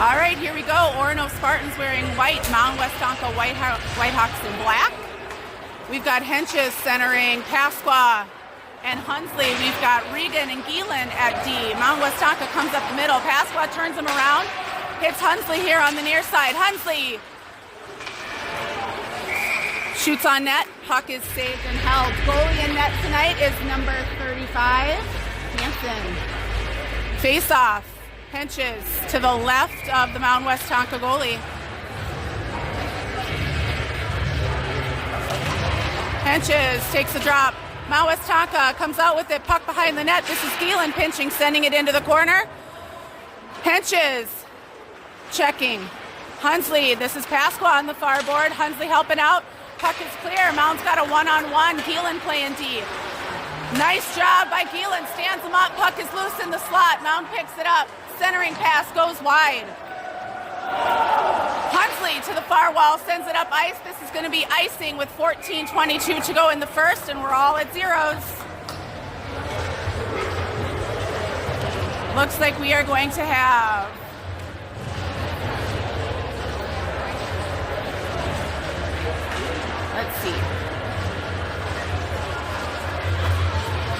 All right, here we go. Orono Spartans wearing white, Mound Westonka Whitehawks in black. We've got Henches centering Pasqua and Hunsley. We've got Regan and Geelan at D. Mound Westonka comes up the middle. Pasqua turns him around. Hits Hunsley here on the near side. Hunsley shoots on net. Puck is saved and held. Goalie in net tonight is number 35, Hansen. Face off. Henches to the left of the Mound Westonka goalie. Henches takes a drop. Mound Westonka comes out with it. Puck behind the net. This is Geelan pinching, sending it into the corner. Henches checking. Hunsley, this is Pasqua on the far board. Hunsley helping out. Puck is clear. Mound's got a one-on-one. Geelan playing D. Nice job by Geelan. Stands him up. Puck is loose in the slot. Mound picks it up. Centering pass goes wide. Hunsley to the far wall, sends it up ice. This is going to be icing with 14:22 to go in the first, and we're all at zeros. Looks like we are going to have let's see.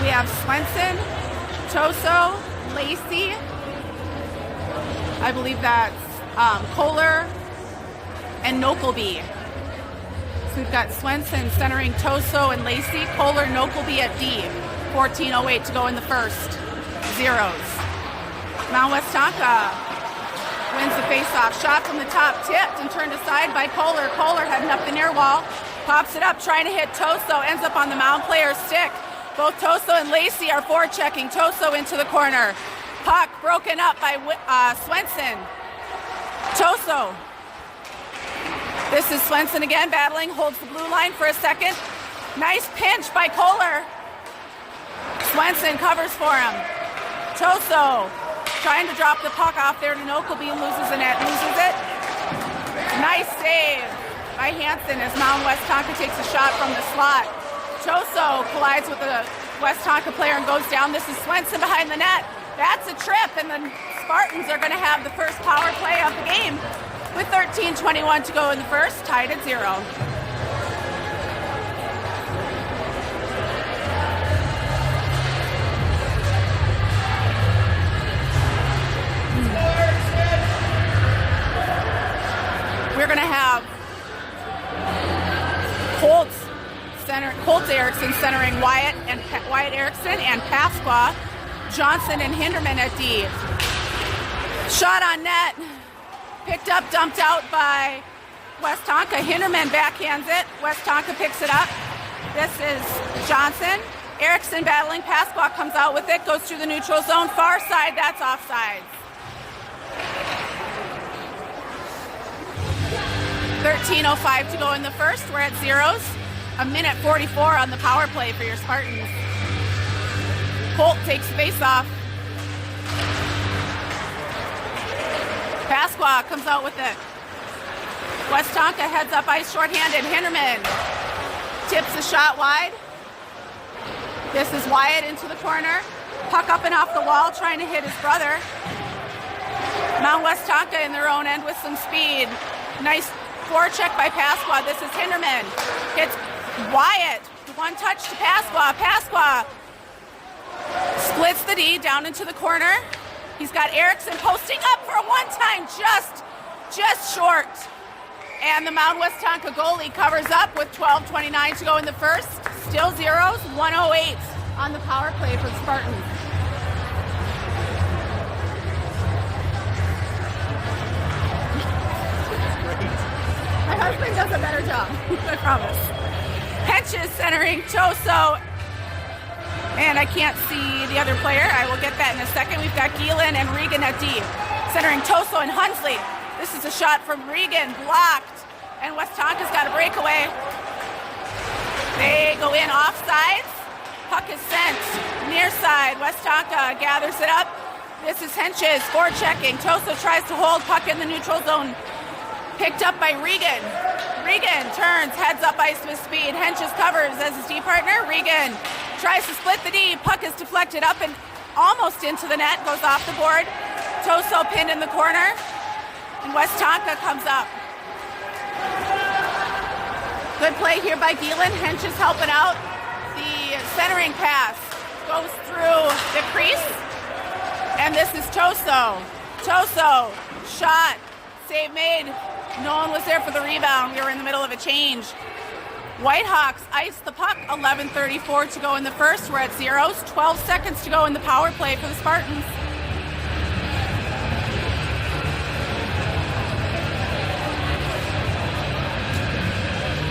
We have Swenson, Toso, Lacey. I believe that's Kohler and Nokelby. So we've got Swenson centering Toso and Lacey. Kohler, Nokelby at D. 14:08 to go in the first. Zeros. Mound Westonka wins the faceoff. Shot from the top, tipped and turned aside by Kohler. Kohler heading up the near wall. Pops it up, trying to hit Toso. Ends up on the Mound player's stick. Both Toso and Lacey are forechecking. Toso into the corner. Puck broken up by Swenson. Toso. This is Swenson again, battling, holds the blue line for a second. Nice pinch by Kohler. Swenson covers for him. Toso trying to drop the puck off there to Nokelby, loses it. Nice save by Hansen as Mound Westonka takes a shot from the slot. Toso collides with a Westonka player and goes down. This is Swenson behind the net. That's a trip, and the Spartans are going to have the first power play of the game with 13:21 to go in the first, tied at 0. We're going to have Colt Erickson centering Wyatt Erickson and Pasqua. Johnson and Hinderman at D. Shot on net. Picked up, dumped out by Westonka. Hinderman backhands it. Westonka picks it up. This is Johnson. Erickson battling. Pasqua comes out with it. Goes through the neutral zone. Far side. That's offside. 13:05 to go in the first. We're at zeros. A minute 44 on the power play for your Spartans. Colt takes face off. Pasqua comes out with it. Westonka heads up ice shorthanded. Hinderman tips the shot wide. This is Wyatt into the corner. Puck up and off the wall, trying to hit his brother. Mound Westonka in their own end with some speed. Nice forecheck by Pasqua. This is Hinderman. Hits Wyatt. One touch to Pasqua. Pasqua splits the D down into the corner. He's got Erickson posting up for a one-time, just short. And the Mound Westonka goalie covers up with 12:29 to go in the first. Still zeros, 1:08 on the power play for the Spartans. My husband does a better job, I promise. Henches centering Toso. And I can't see the other player. I will get that in a second. We've got Geelan and Regan at D. Centering Toso and Hunsley. This is a shot from Regan, blocked. And Westonka's got a breakaway. They go in offsides. Puck is sent near side. Westonka gathers it up. This is Henches forechecking. Toso tries to hold puck in the neutral zone. Picked up by Regan. Regan turns, heads up ice with speed. Henches covers as his D partner. Regan tries to split the D. Puck is deflected up and almost into the net. Goes off the board. Toso pinned in the corner. And Westonka comes up. Good play here by Gielan. Hench is helping out. The centering pass goes through the crease. And this is Toso. Toso, shot, save made. No one was there for the rebound. We were in the middle of a change. Whitehawks ice the puck. 11:34 to go in the first. We're at zeros. 12 seconds to go in the power play for the Spartans.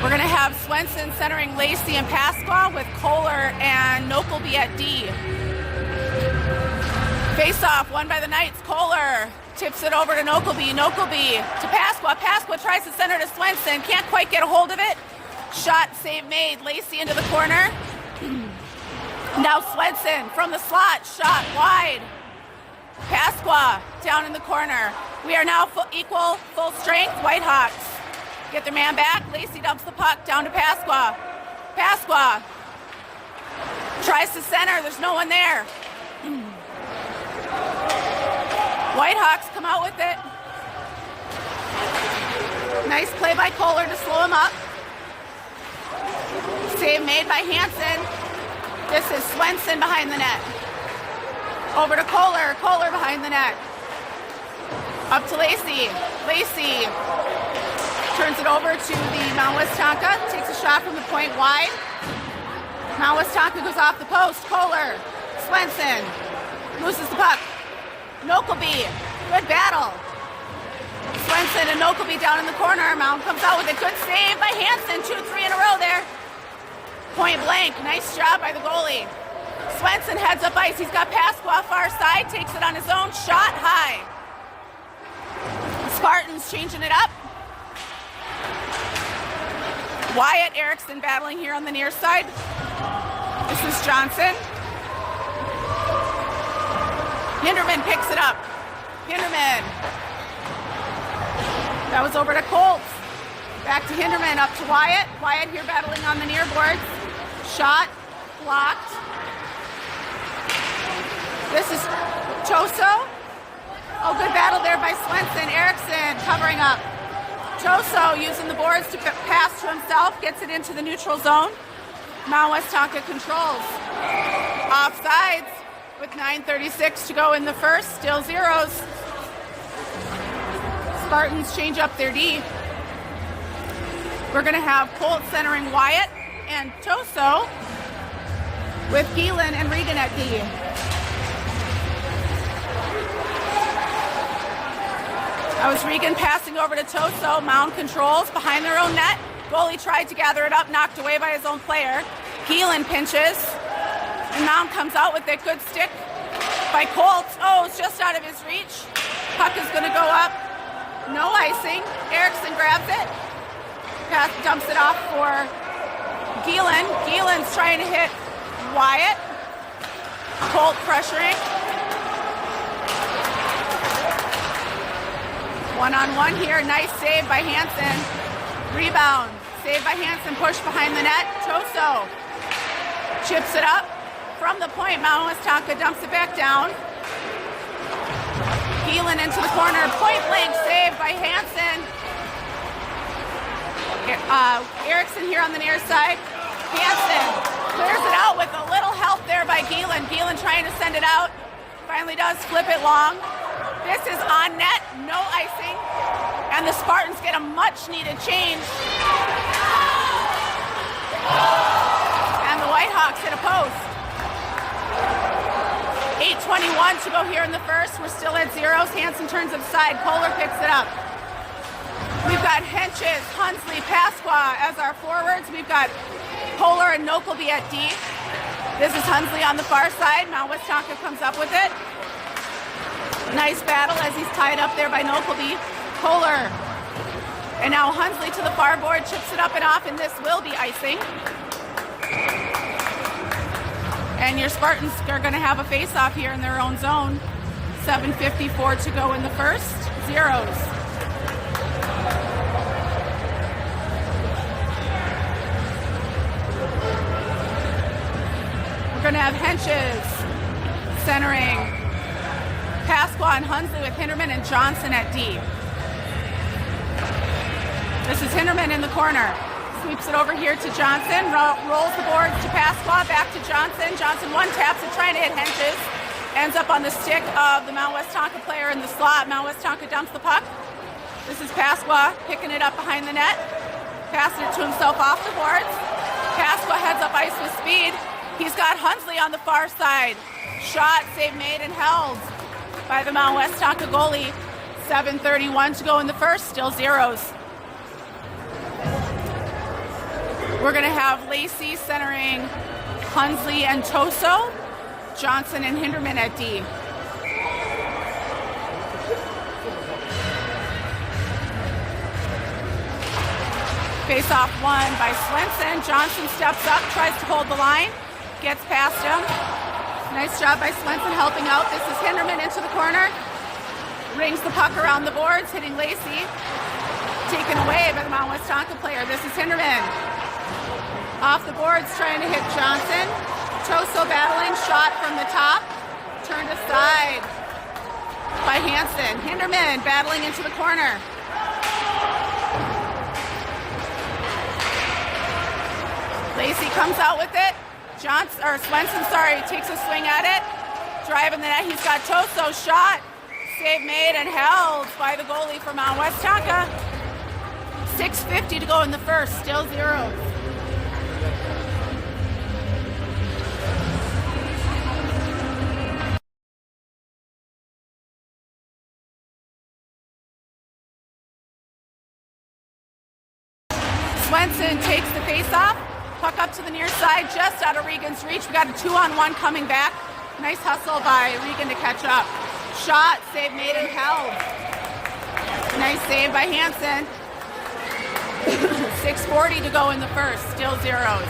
We're going to have Swenson centering Lacey and Pasqua with Kohler and Nokelby at D. Face-off, won by the Knights. Kohler tips it over to Nokelby. Nokelby to Pasqua. Pasqua tries to center to Swenson. Can't quite get a hold of it. Shot, save made. Lacey into the corner. Now Swenson from the slot. Shot wide. Pasqua down in the corner. We are now equal, full strength. Whitehawks get their man back. Lacey dumps the puck down to Pasqua. Pasqua tries to center. There's no one there. Whitehawks come out with it. Nice play by Kohler to slow him up. Save made by Hansen. This is Swenson behind the net. Over to Kohler. Kohler behind the net. Up to Lacey. Lacey turns it over to the Mount Westonka. Takes a shot from the point wide. Mount Westonka goes off the post. Kohler. Swenson loses the puck. Nokelby, good battle. Swenson and Nokelby down in the corner. Mound comes out with a good save by Hansen. 2-3 in a row there. Point blank, nice job by the goalie. Swenson heads up ice. He's got Pasqua far side, takes it on his own, shot high. Spartans changing it up. Wyatt Erickson battling here on the near side. This is Johnson. Hinderman picks it up. Hinderman. That was over to Colts. Back to Hinderman, up to Wyatt. Wyatt here battling on the near boards. Shot, blocked. This is Toso. Oh, good battle there by Swenson. Erickson covering up. Toso using the boards to pass to himself. Gets it into the neutral zone. Mount Westonka controls. Offsides. With 9:36 to go in the first, still zeros. Spartans change up their D. We're going to have Colt centering Wyatt and Toso with Gielan and Regan at D. That was Regan passing over to Toso. Mound controls behind their own net. Goalie tried to gather it up, knocked away by his own player. Gielan pinches. And Mound comes out with a good stick by Colts. Oh, it's just out of his reach. Puck is going to go up. No icing. Erickson grabs it. Pass dumps it off for Gielan. Gielan's trying to hit Wyatt. Colt pressuring. One-on-one here. Nice save by Hansen. Rebound. Save by Hansen. Push behind the net. Toso chips it up. From the point, Mount Westonka dumps it back down. Gielan into the corner. Point blank save by Hansen. Erickson here on the near side. Hansen clears it out with a little help there by Gielan. Gielan trying to send it out. Finally does flip it long. This is on net. No icing. And the Spartans get a much-needed change. And the Whitehawks hit a post. 8:21 to go here in the first. We're still at zeros. Hansen turns it aside. Kohler picks it up. We've got Henches, Hunsley, Pasqua as our forwards. We've got Kohler and Nokelby at D. This is Hunsley on the far side. Mount Westonka comes up with it. Nice battle as he's tied up there by Nokelby. Kohler. And now Hunsley to the far board, chips it up and off, and this will be icing. And your Spartans are going to have a face-off here in their own zone. 7:54 to go in the first. Zeros. We're going to have Henches centering Pasqua and Hunsley with Hinderman and Johnson at D. This is Hinderman in the corner. Sweeps it over here to Johnson, rolls the boards to Pasqua, back to Johnson. Johnson one taps it, trying to hit Henches. Ends up on the stick of the Mount West Tonka player in the slot. Mount West Tonka dumps the puck. This is Pasqua picking it up behind the net, passing it to himself off the boards. Pasqua heads up ice with speed. He's got Hunsley on the far side. Shot, save made, and held by the Mount West Tonka goalie. 7:31 to go in the first, still zeros. We're going to have Lacey centering Hunsley and Toso, Johnson and Hinderman at D. Face-off won by Swenson. Johnson steps up, tries to hold the line, gets past him. Nice job by Swenson helping out. This is Hinderman into the corner. Rings the puck around the boards, hitting Lacey. Taken away by the Mount West Tonka player. This is Hinderman. Off the boards, trying to hit Johnson. Toso battling, shot from the top. Turned aside by Hansen. Hinderman battling into the corner. Lacey comes out with it. Swenson, takes a swing at it. Driving the net, he's got Toso, shot. Save made and held by the goalie for Mount West Tonka. 6:50 to go in the first, still zeros. Swenson takes the face-off. Puck up to the near side, just out of Regan's reach. We got a 2-on-1 coming back. Nice hustle by Regan to catch up. Shot, save made and held. Nice save by Hansen. 6:40 to go in the first, still zeros.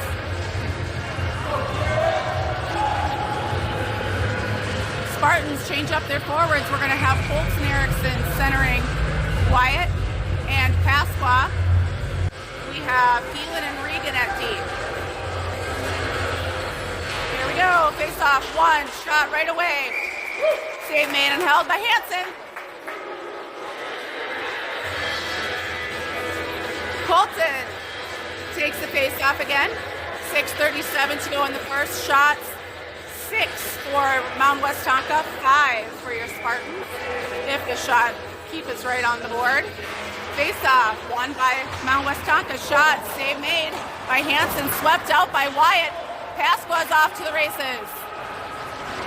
Spartans change up their forwards. We're going to have Colton Erickson centering Wyatt and Pasqua. We have Keelan and Regan at D. Here we go. Face off. One. Shot right away. Save made and held by Hansen. Colton takes the face off again. 6:37 to go in the first. Shots. 6 for Mound West Tonka. 5 for your Spartans. If the shot keep is right on the board. Face-off, won by Mount West Tonka. Shot, save made by Hansen, swept out by Wyatt. Pasqua's off to the races.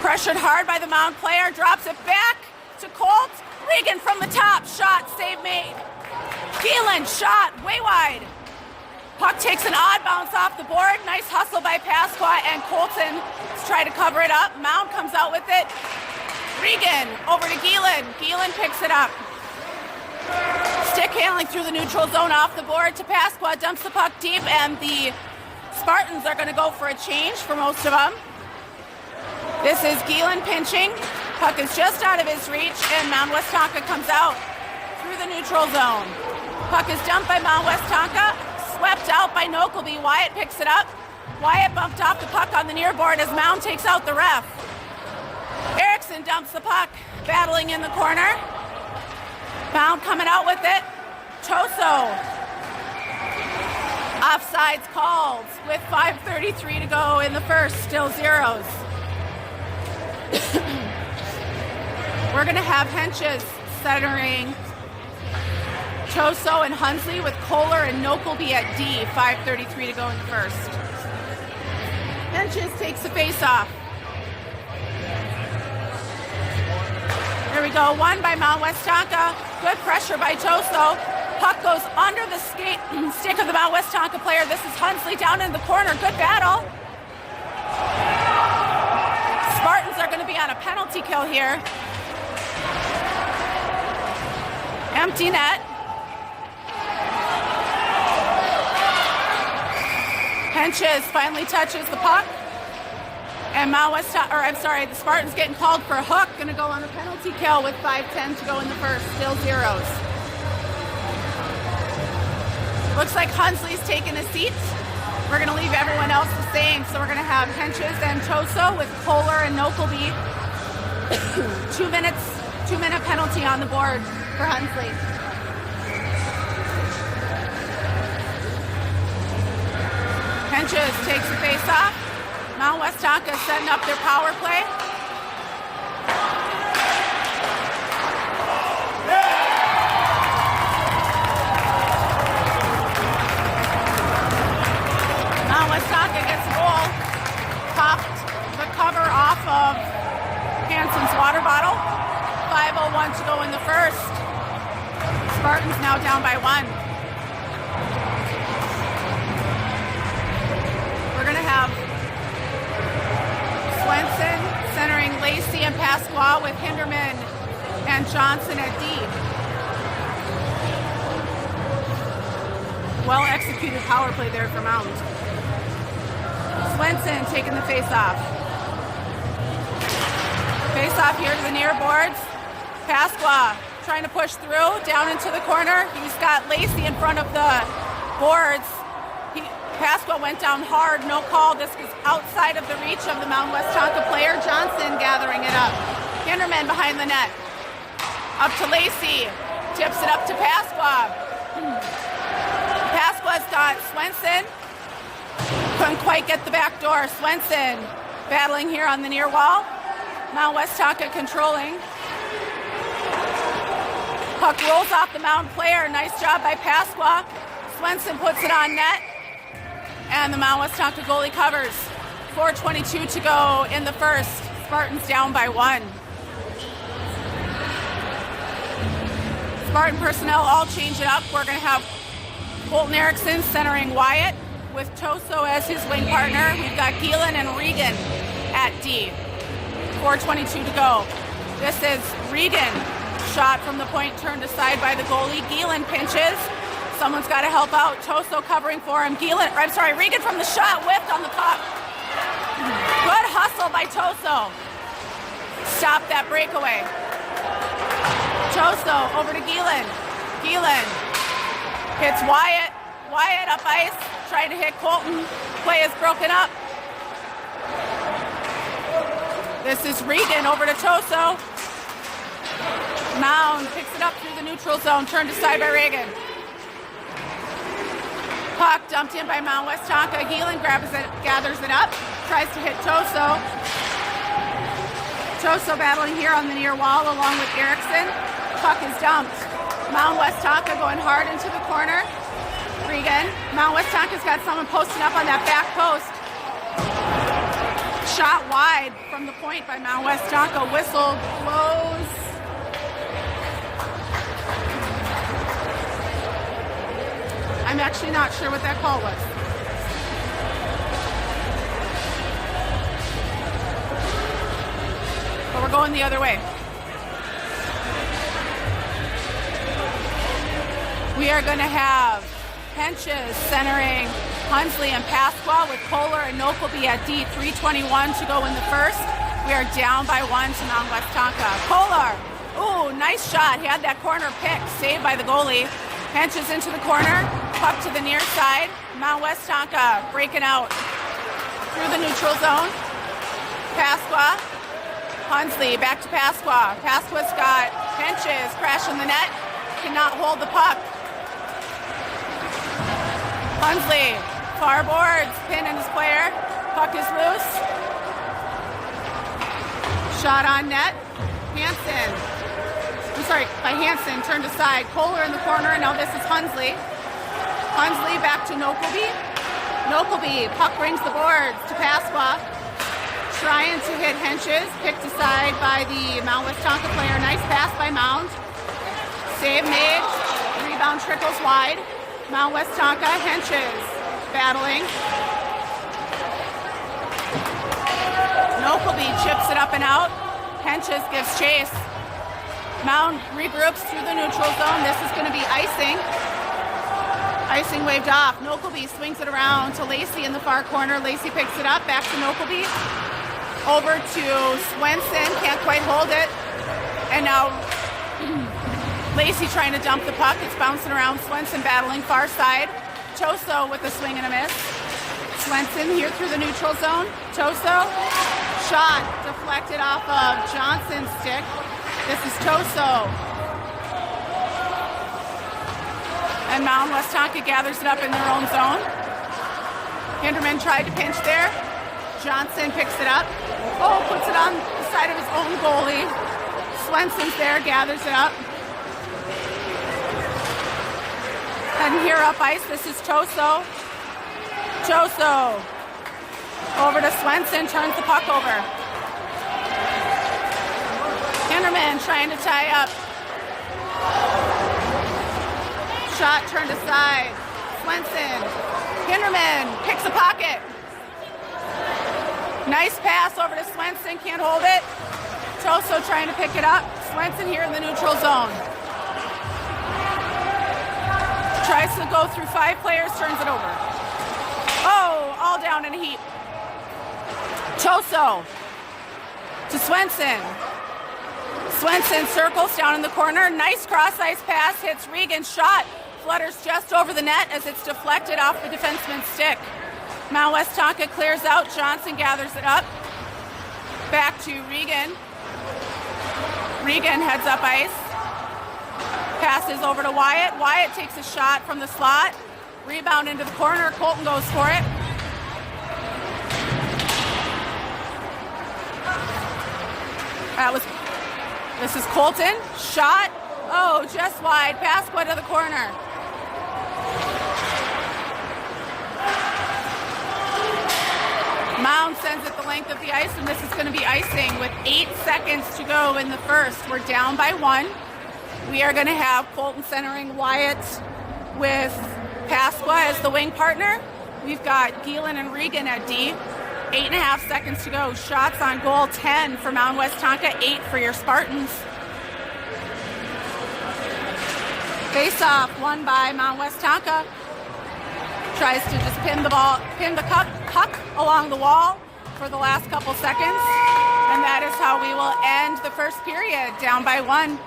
Pressured hard by the Mound player, drops it back to Colt. Regan from the top, shot, save made. Keelan, shot, way wide. Puck takes an odd bounce off the board. Nice hustle by Pasqua and Colton to try to cover it up. Mound comes out with it. Regan over to Geelan. Geelan picks it up. Stick handling through the neutral zone off the board to Pasqua, dumps the puck deep, and the Spartans are going to go for a change for most of them. This is Geelan pinching. Puck is just out of his reach, and Mount West Tonka comes out through the neutral zone. Puck is dumped by Mount West Tonka, swept out by Nokelby. Wyatt picks it up. Wyatt bumped off the puck on the near board as Mound takes out the ref. Erickson dumps the puck, battling in the corner. Mound coming out with it. Toso. Offsides called with 5:33 to go in the first, still zeros. We're going to have Henches centering Toso and Hunsley with Kohler and Nokelby at D. 5:33 to go in the first. Henches takes the face-off. There we go, won by Mount West Tonka. Good pressure by Toso. Puck goes under the stick of the Mount West Tonka player. This is Hunsley down in the corner. Good battle. Spartans are going to be on a penalty kill here. Empty net. Henches finally touches the puck. And the Spartans getting called for a hook. Going to go on a penalty kill with 5:10 to go in the first. Still zeros. Looks like Hunsley's taking a seat. We're going to leave everyone else the same. So we're going to have Henches and Toso with Kohler and Nokelby. 2 minute penalty on the board for Hunsley. Henches takes the face off. Mount Westonka setting up their power play. Mount Westonka gets a goal. Popped the cover off of Hansen's water bottle. 5:01 to go in the first. Spartans now down by 1. We're going to have Swenson centering Lacey and Pasqua with Hinderman and Johnson at D. Well executed power play there for Mound. Swenson taking the face off. Face off here to the near boards. Pasqua trying to push through down into the corner. He's got Lacey in front of the boards. Pasqua went down hard, no call. This was outside of the reach of the Mound Westonka player. Johnson gathering it up. Hinderman behind the net. Up to Lacey. Tips it up to Pasqua. Pasqua's got Swenson. Couldn't quite get the back door. Swenson battling here on the near wall. Mound Westonka controlling. Puck rolls off the Mound player. Nice job by Pasqua. Swenson puts it on net. And the Mound Westonka goalie covers. 4:22 to go in the first. Spartans down by 1. Spartan personnel all change it up. We're going to have Colton Erickson centering Wyatt with Toso as his wing partner. We've got Gielan and Regan at D. 4:22 to go. This is Regan. Shot from the point turned aside by the goalie. Gielan pinches. Someone's got to help out. Toso covering for him. Regan from the shot, whipped on the puck. Good hustle by Toso. Stop that breakaway. Toso over to Gielan. Gielan hits Wyatt. Wyatt up ice, trying to hit Colton. Play is broken up. This is Regan over to Toso. Mound picks it up through the neutral zone, turned aside by Reagan. Puck dumped in by Mound Westonka. Gielan gathers it up, tries to hit Toso. Toso battling here on the near wall along with Erickson. Puck is dumped. Mound Westonka going hard into the corner. Regan. Mound Westonka's got someone posting up on that back post. Shot wide from the point by Mound Westonka. Whistle blows. I'm actually not sure what that call was. But we're going the other way. We are going to have Henches centering Hunsley and Pasqua with Kohler and Nokelby at D. 3:21 to go in the first. We are down by 1 to Mound Westonka. Kohler, ooh, nice shot. He had that corner pick, saved by the goalie. Henches into the corner, puck to the near side. Mound Westonka breaking out through the neutral zone. Pasqua, Hunsley back to Pasqua. Pasqua's got Henches crashing the net, cannot hold the puck. Hunsley, far boards, pin in his player. Puck is loose. Shot on net. By Hansen, turned aside. Kohler in the corner, now this is Hunsley. Hunsley back to Nokelby. Nokelby, puck brings the boards to Pasqua. Trying to hit Henches, picked aside by the Mound Westonka player. Nice pass by Mound. Save made. Rebound trickles wide. Mound Westonka, Henches battling. Nokelby chips it up and out. Henches gives chase. Mound regroups through the neutral zone. This is going to be icing. Icing waved off. Nokelby swings it around to Lacey in the far corner. Lacey picks it up, back to Nokelby. Over to Swenson, can't quite hold it. And now Lacey trying to dump the puck. It's bouncing around. Swenson battling far side. Toso with a swing and a miss. Swenson here through the neutral zone. Toso, shot deflected off of Johnson's stick. This is Toso. And Mound Westonka gathers it up in their own zone. Hinderman tried to pinch there. Johnson picks it up. Oh, puts it on the side of his own goalie. Swenson's there, gathers it up. And here up ice, this is Choso. Choso over to Swenson, turns the puck over. Hinderman trying to tie up. Shot turned aside. Swenson. Hinderman picks a pocket. Nice pass over to Swenson, can't hold it. Choso trying to pick it up. Swenson here in the neutral zone. Tries to go through 5 players, turns it over. Oh, all down in a heap. Choso to Swenson. Swenson circles down in the corner. Nice cross-ice pass, hits Regan's shot. Flutters just over the net as it's deflected off the defenseman's stick. Mount Westonka clears out. Johnson gathers it up. Back to Regan. Regan heads up ice. Passes over to Wyatt. Wyatt takes a shot from the slot. Rebound into the corner. Colton goes for it. This is Colton. Shot. Oh, just wide. Pasqua to the corner. Mound sends it the length of the ice, and this is going to be icing with 8 seconds to go in the first. We're down by 1. We are going to have Colton centering Wyatt with Pasqua as the wing partner. We've got Gielen and Regan at D. 8.5 seconds to go. Shots on goal, 10 for Mount Westonka, 8 for your Spartans. Face-off won by Mount Westonka. Tries to just pin the puck along the wall for the last couple seconds. And that is how we will end the first period, down by 1.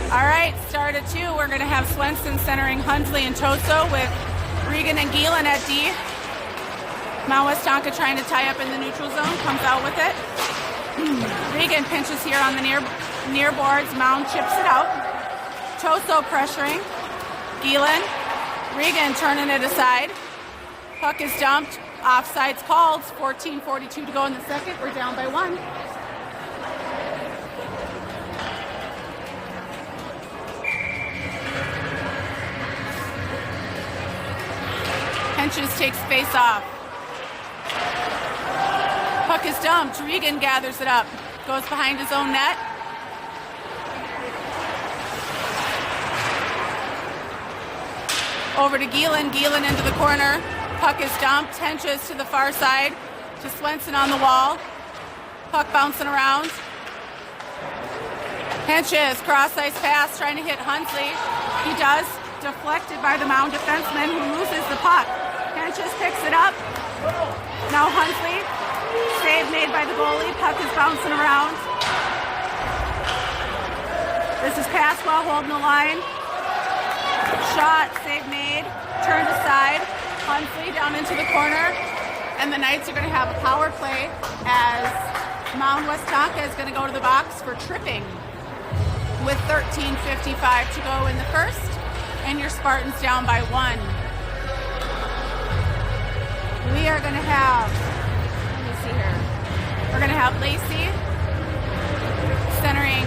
All right, start at 2. We're going to have Swenson centering Huntley and Choso with Regan and Gielen at D. Mount Westonka trying to tie up in the neutral zone, comes out with it. Regan pinches here on the near boards. Mound chips it out. Choso pressuring. Gielen. Regan turning it aside. Puck is dumped. Offsides called. 14:42 to go in the second. We're down by 1. Henches takes face off. Puck is dumped. Regan gathers it up. Goes behind his own net. Over to Gielen. Gielen into the corner. Puck is dumped. Henches to the far side. To Swenson on the wall. Puck bouncing around. Henches, cross-ice pass, trying to hit Huntley. He does. Deflected by the Mound defenseman who loses the puck. Henches picks it up. Now Huntley, save made by the goalie. Puck is bouncing around. This is Pasqua holding the line. Shot, save made, turned aside. Huntley down into the corner. And the Knights are going to have a power play as Mound Westonka is going to go to the box for tripping with 13:55 to go in the first. And your Spartans down by 1. We are going to have, let me see here. We're going to have Lacey centering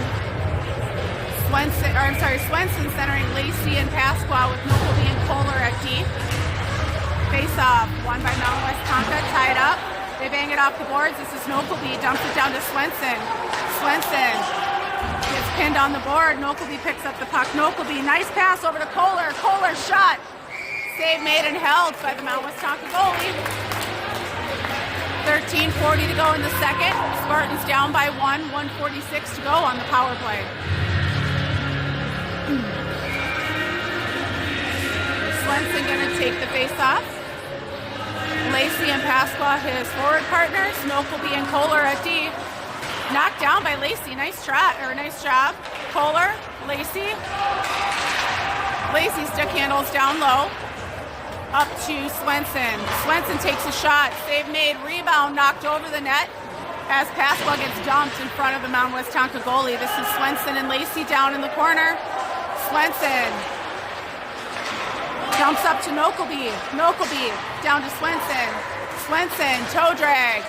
Swenson centering Lacey and Pasqua with Nobleby and Kohler at D. Face off, won by Mound Westonka, tied up. They bang it off the boards. This is Nobleby, dumps it down to Swenson. Swenson gets pinned on the board. Nobleby picks up the puck. Nobleby, nice pass over to Kohler. Kohler shot. Save made and held by the Mound Westonka goalie. 13:40 to go in the second. Spartans down by 1, 1:46 to go on the power play. Swenson going to take the face-off. Lacey and Pasqua, his forward partners. Nobleby and Kohler at D. Knocked down by Lacey. Nice job. Kohler, Lacey. Lacey stick handles down low. Up to Swenson. Swenson takes a shot. Save made. Rebound knocked over the net as Pasqua gets dumped in front of the Mound Westonka goalie. This is Swenson and Lacey down in the corner. Swenson jumps up to Nobleby. Nobleby down to Swenson. Swenson, toe drag.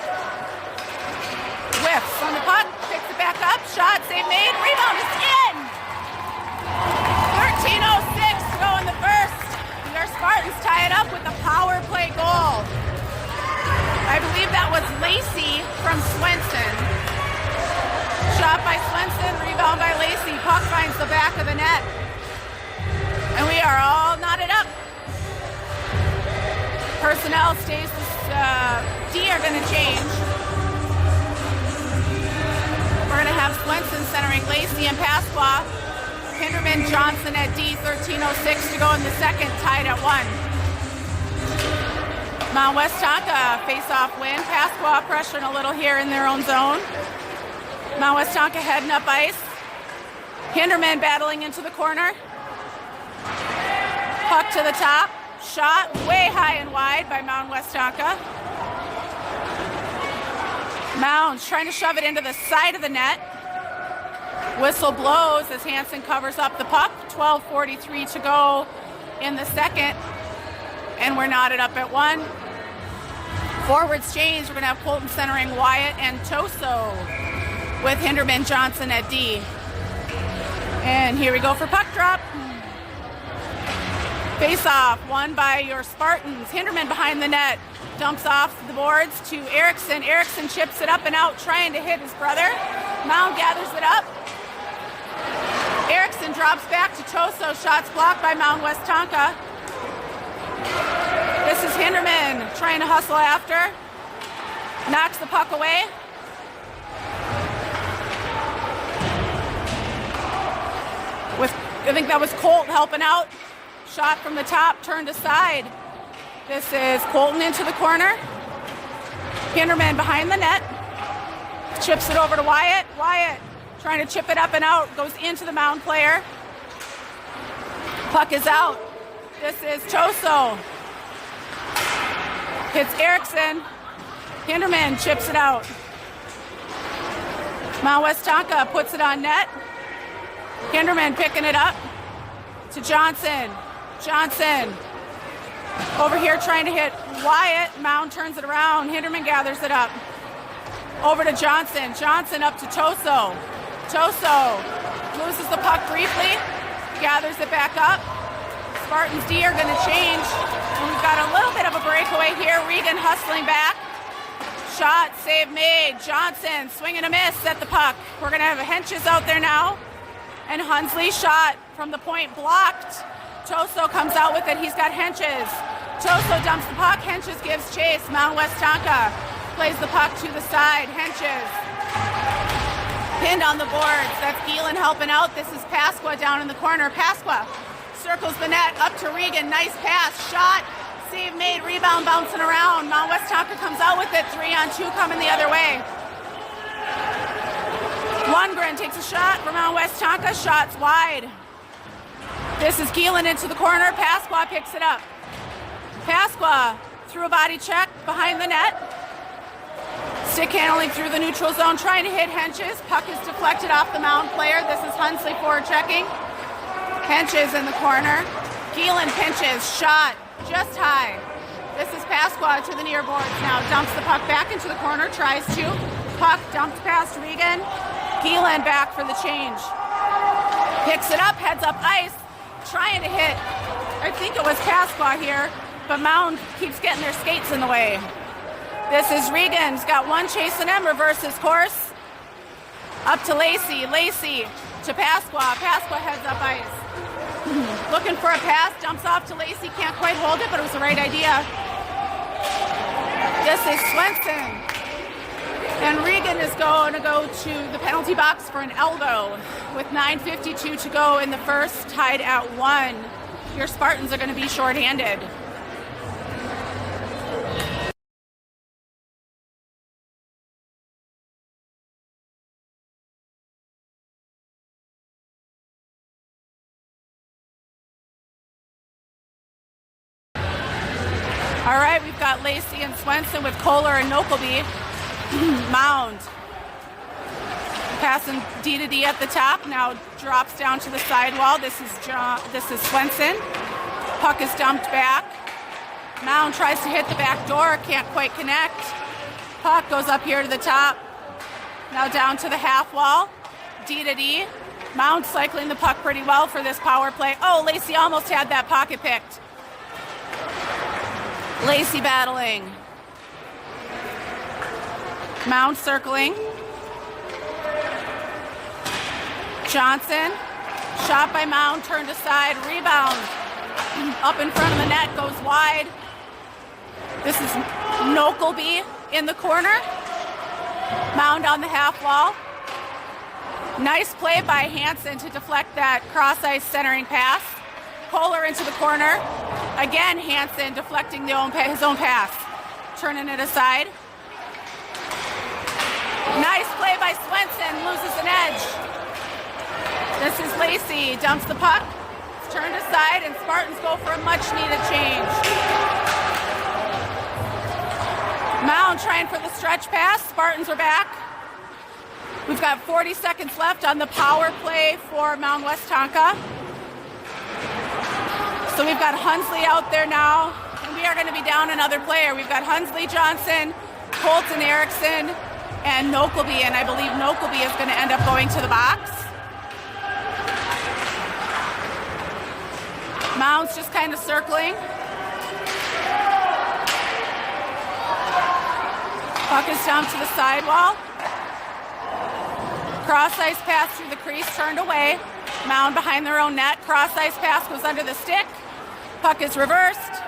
Whiffs on the puck, picks it back up, shot, save made, rebound is in! 13:06 to go in the first. Our Spartans tie it up with a power play goal. I believe that was Lacey from Swenson. Shot by Swenson, rebound by Lacey. Puck finds the back of the net. And we are all knotted up. Personnel stays, D are going to change. We're going to have Swenson centering Lacey and Pasqua. Hinderman Johnson at D, 13:06 to go in the second, tied at 1. Mound Westonka face-off win. Pasqua pressuring a little here in their own zone. Mound Westonka heading up ice. Hinderman battling into the corner. Puck to the top. Shot way high and wide by Mound Westonka. Mound's trying to shove it into the side of the net. Whistle blows as Hansen covers up the puck. 12:43 to go in the second. And we're knotted up at 1. Forwards change. We're going to have Colton centering Wyatt and Toso with Hinderman Johnson at D. And here we go for puck drop. Face off, won by your Spartans. Hinderman behind the net. Dumps off the boards to Erickson. Erickson chips it up and out, trying to hit his brother. Mound gathers it up. Erickson drops back to Toso. Shots blocked by Mound Westonka. This is Hinderman trying to hustle after. Knocks the puck away. I think that was Colt helping out. Shot from the top, turned aside. This is Colton into the corner. Hinderman behind the net. Chips it over to Wyatt. Wyatt trying to chip it up and out. Goes into the Mound player. Puck is out. This is Toso. Hits Erickson. Hinderman chips it out. Mound Westonka puts it on net. Hinderman picking it up to Johnson. Johnson over here trying to hit Wyatt. Mound turns it around. Hinderman gathers it up. Over to Johnson. Johnson up to Toso. Toso loses the puck briefly. Gathers it back up. Spartans D are going to change. And we've got a little bit of a breakaway here. Regan hustling back. Shot, save made. Johnson swinging a miss at the puck. We're going to have Henches out there now. And Hunsley shot from the point blocked. Toso comes out with it. He's got Henches. Toso dumps the puck. Henches gives chase. Mound Westonka plays the puck to the side. Henches pinned on the boards. That's Gielan helping out. This is Pasqua down in the corner. Pasqua circles the net up to Regan. Nice pass. Shot. save made. Rebound bouncing around. Mount West Tonka comes out with it. 3-on-2 coming the other way. Lundgren takes a shot for Mount West Tonka. Shots wide. This is Keelan into the corner. Pasqua picks it up. Pasqua through a body check behind the net. Stick handling through the neutral zone, trying to hit Henches. Puck is deflected off the Mound player. This is Hunsley forward checking. Henches in the corner. Keelan pinches. Shot just high. This is Pasqua to the near boards now. Dumps the puck back into the corner. Tries to. Puck dumped past Regan. Keelan back for the change. Picks it up, heads up ice. Trying to hit, I think it was Pasqua here, but Mound keeps getting their skates in the way. This is Regan's got one chasing him, reverses course. Up to Lacey, Lacey to Pasqua. Pasqua heads up ice. Looking for a pass, dumps off to Lacey, can't quite hold it, but it was the right idea. This is Swenson. And Regan is going to go to the penalty box for an elbow with 9:52 to go in the first, tied at 1. Your Spartans are going to be shorthanded. All right, we've got Lacey and Swenson with Kohler and Nokelby. Mound passing D to D at the top, now drops down to the sidewall. This is Swenson. Puck is dumped back. Mound tries to hit the back door, can't quite connect. Puck goes up here to the top. Now down to the half wall. D to D. Mound cycling the puck pretty well for this power play. Oh, Lacey almost had that pocket picked. Lacey battling. Mound circling. Johnson. Shot by Mound, turned aside. Rebound. Up in front of the net, goes wide. This is Nokelby in the corner. Mound on the half wall. Nice play by Hansen to deflect that cross-ice centering pass. Kohler into the corner. Again, Hansen deflecting his own pass. Turning it aside. Nice play by Swenson, loses an edge. This is Lacey, dumps the puck. It's turned aside, and Spartans go for a much-needed change. Mound trying for the stretch pass. Spartans are back. We've got 40 seconds left on the power play for Mound West Tonka. So we've got Hunsley out there now, and we are going to be down another player. We've got Hunsley, Johnson, Colton Erickson, and Nokelby, and I believe Nokelby is going to end up going to the box. Mound's just kind of circling. Puck is down to the sidewall. Cross-ice pass through the crease, turned away. Mound behind their own net. Cross-ice pass goes under the stick. Puck is reversed.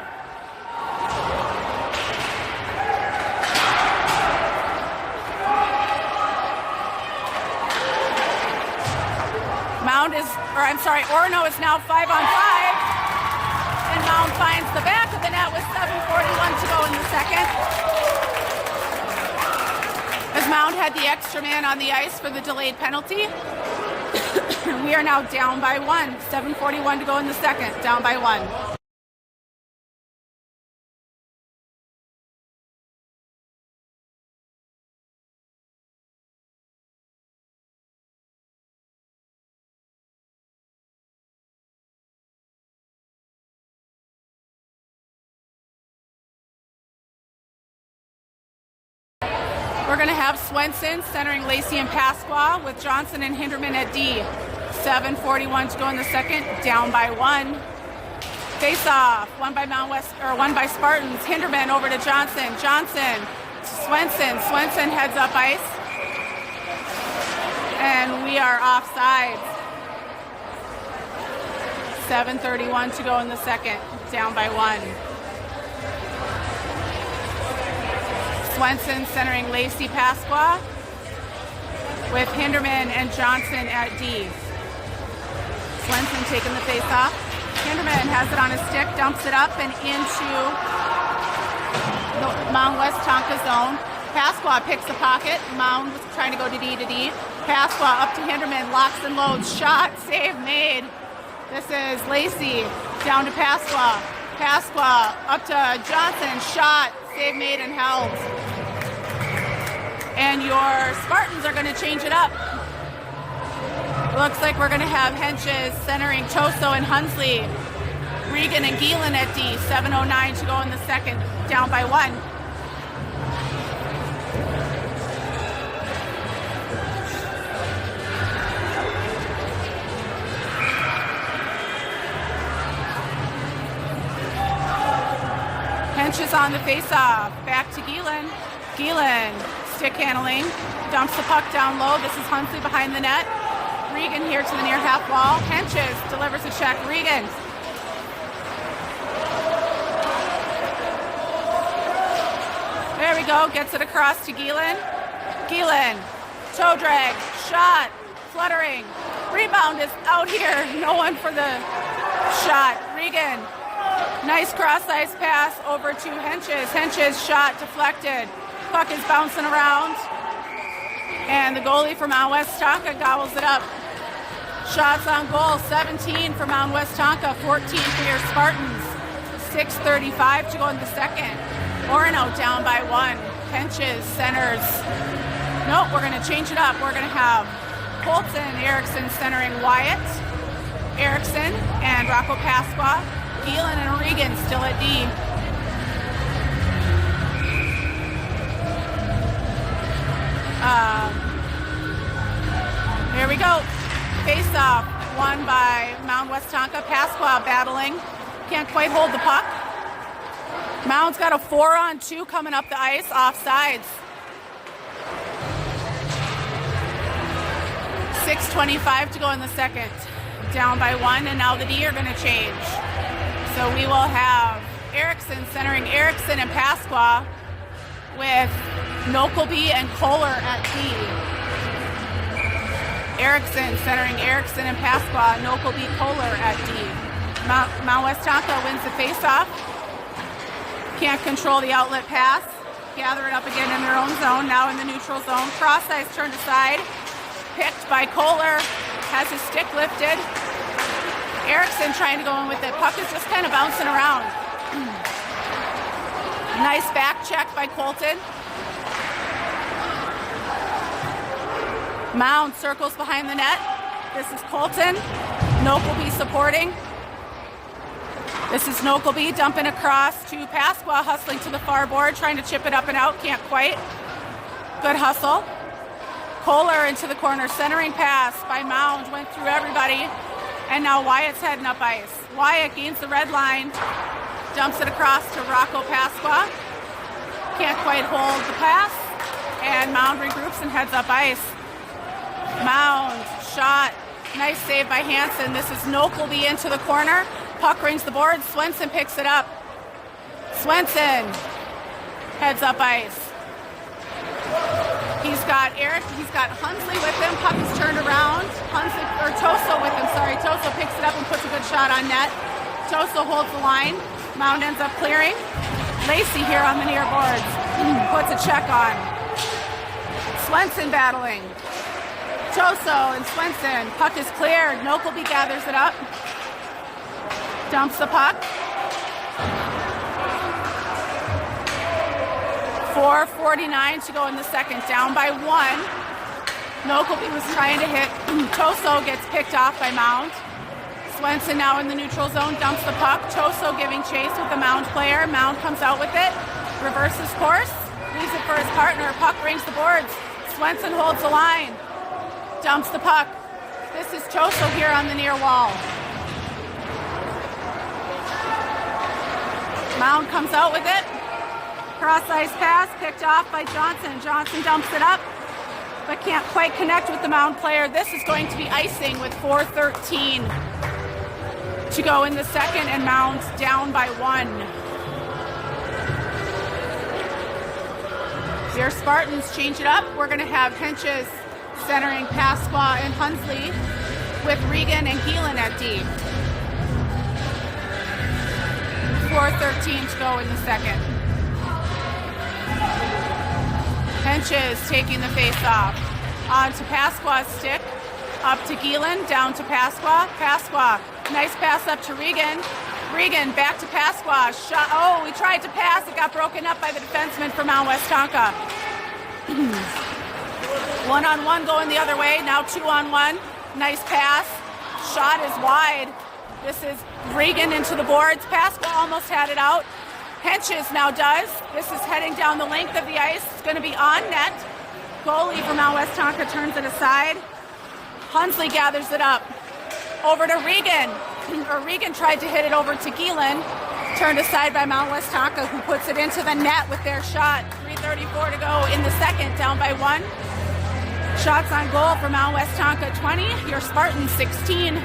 Orono is now 5-on-5. And Mound finds the back of the net with 7:41 to go in the second. As Mound had the extra man on the ice for the delayed penalty. We are now down by 1. 7:41 to go in the second. Down by 1. We're going to have Swenson centering Lacey and Pasqua with Johnson and Hinderman at D. 7:41 to go in the second. Down by 1. Face-off. One by Spartans. Hinderman over to Johnson. Johnson to Swenson. Swenson heads up ice. And we are offsides. 7:31 to go in the second. Down by 1. Swenson centering Lacey Pasqua with Hinderman and Johnson at D. Swenson taking the face off. Hinderman has it on his stick, dumps it up and into the Mound West Tonka zone. Pasqua picks the pocket. Mound was trying to go to D. Pasqua up to Hinderman, locks and loads. Shot, save made. This is Lacey down to Pasqua. Pasqua up to Johnson. Shot, save made and held. And your Spartans are going to change it up. Looks like we're going to have Henches centering Toso and Hunsley. Regan and Geelan at D. 7:09 to go in the second. Down by 1. Henches on the face-off. Back to Geelan. Geelan, stick handling. Dumps the puck down low. This is Hunsley behind the net. Regan here to the near half wall. Henches delivers a check. Regan. There we go. Gets it across to Geelan. Geelan. Toe drag. Shot. Fluttering. Rebound is out here. No one for the shot. Regan. Nice cross-ice pass over to Henches. Henches shot deflected. Puck is bouncing around. And the goalie from Mound West Tonka gobbles it up. Shots on goal, 17 for Mound West Tonka, 14 for your Spartans. 6:35 to go in the second. Orono down by 1. Henches, centers. Nope, we're going to change it up. We're going to have Colton Erickson centering Wyatt. Erickson and Rocco Pasqua. Geelan and Regan still at D. Here we go. Face off, won by Mound West Tonka. Pasqua battling. Can't quite hold the puck. Mound's got a 4-on-2 coming up the ice, offsides. 6:25 to go in the second. Down by 1, and now the D are going to change. So we will have Erickson centering Erickson and Pasqua with Nokelby and Kohler at D. Erickson centering Erickson and Pasqua, Nokelby, Kohler at D. Mound West Tonka wins the faceoff. Can't control the outlet pass. Gather it up again in their own zone, now in the neutral zone. Cross ice turned aside. Picked by Kohler, has his stick lifted. Erickson trying to go in with it. Puck is just kind of bouncing around. Nice back check by Colton. Mound circles behind the net. This is Colton. Nokelby supporting. This is Nokelby dumping across to Pasqua, hustling to the far board, trying to chip it up and out. Can't quite. Good hustle. Kohler into the corner, centering pass by Mound. Went through everybody. And now Wyatt's heading up ice. Wyatt gains the red line. Dumps it across to Rocco Pasqua. Can't quite hold the pass. And Mound regroups and heads up ice. Mound, shot. Nice save by Hansen. This is Nokelby into the corner. Puck rings the board. Swenson picks it up. Swenson heads up ice. He's got Hunsley with him. Puck is turned around. Toso with him, sorry. Toso picks it up and puts a good shot on net. Toso holds the line. Mound ends up clearing. Lacey here on the near boards. Puts a check on. Swenson battling. Toso and Swenson. Puck is cleared. Nokelby gathers it up. Dumps the puck. 4:49 to go in the second. Down by 1. Nokelby was trying to hit. Toso gets picked off by Mound. Swenson now in the neutral zone. Dumps the puck. Toso giving chase with the Mound player. Mound comes out with it. Reverses course. Leaves it for his partner. Puck rings the boards. Swenson holds the line. Dumps the puck. This is Toso here on the near wall. Mound comes out with it. Cross ice pass picked off by Johnson. Johnson dumps it up, but can't quite connect with the Mound player. This is going to be icing with 4:13 to go in the second, and Mound's down by 1. Your Spartans change it up. We're going to have Henches centering Pasqua and Hunsley with Regan and Geelan at D. 4:13 to go in the second. Henches taking the face off. On to Pasqua's stick. Up to Gielan, down to Pasqua. Pasqua, nice pass up to Regan. Regan back to Pasqua. Shot. Oh, we tried to pass. It got broken up by the defenseman for Mount Westonka. 1-on-1 going the other way. Now 2-on-1. Nice pass. Shot is wide. This is Regan into the boards. Pasqua almost had it out. Henches now does. This is heading down the length of the ice. It's going to be on net. Goalie for Mount Westonka turns it aside. Hunsley gathers it up. Over to Regan. Regan tried to hit it over to Gielan. Turned aside by Mount Westonka, who puts it into the net with their shot. 3:34 to go in the second, down by 1. Shots on goal for Mount Westonka 20. Your Spartans 16.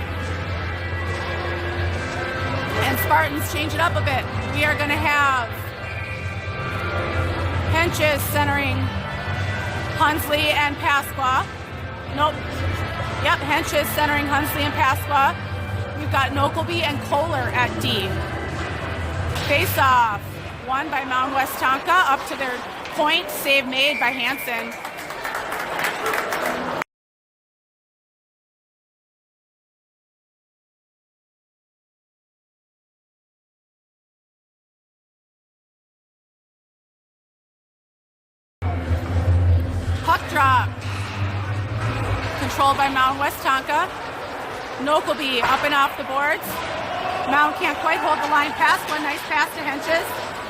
And Spartans change it up a bit. We are going to have Henches centering Hunsley and Pasqua. Nope. Yep, Henches centering Hunsley and Pasqua. We've got Nokelby and Kohler at D. Face-off, won by Mount Westonka, up to their point, save made by Hansen. Puck drop, controlled by Mount Westonka. Nokelby up and off the boards. Mound can't quite hold the line pass. One nice pass to Henches.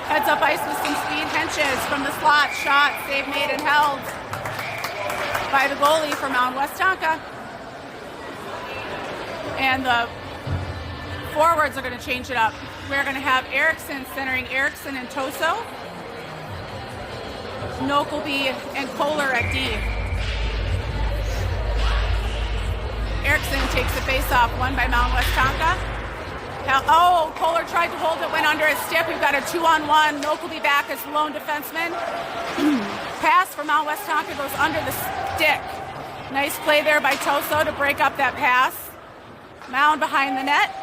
Heads up ice with some speed. Henches from the slot. Shot, save made and held by the goalie for Mount Westonka. And the forwards are going to change it up. We're going to have Erickson centering Erickson and Toso. Nokelby and Kohler at D. Erickson takes the face-off, won by Mount Westonka. Oh, Kohler tried to hold it, went under his stick. We've got a 2-on-1. Nokelby back as lone defenseman. Pass for Mount Westonka goes under the stick. Nice play there by Toso to break up that pass. Mound behind the net.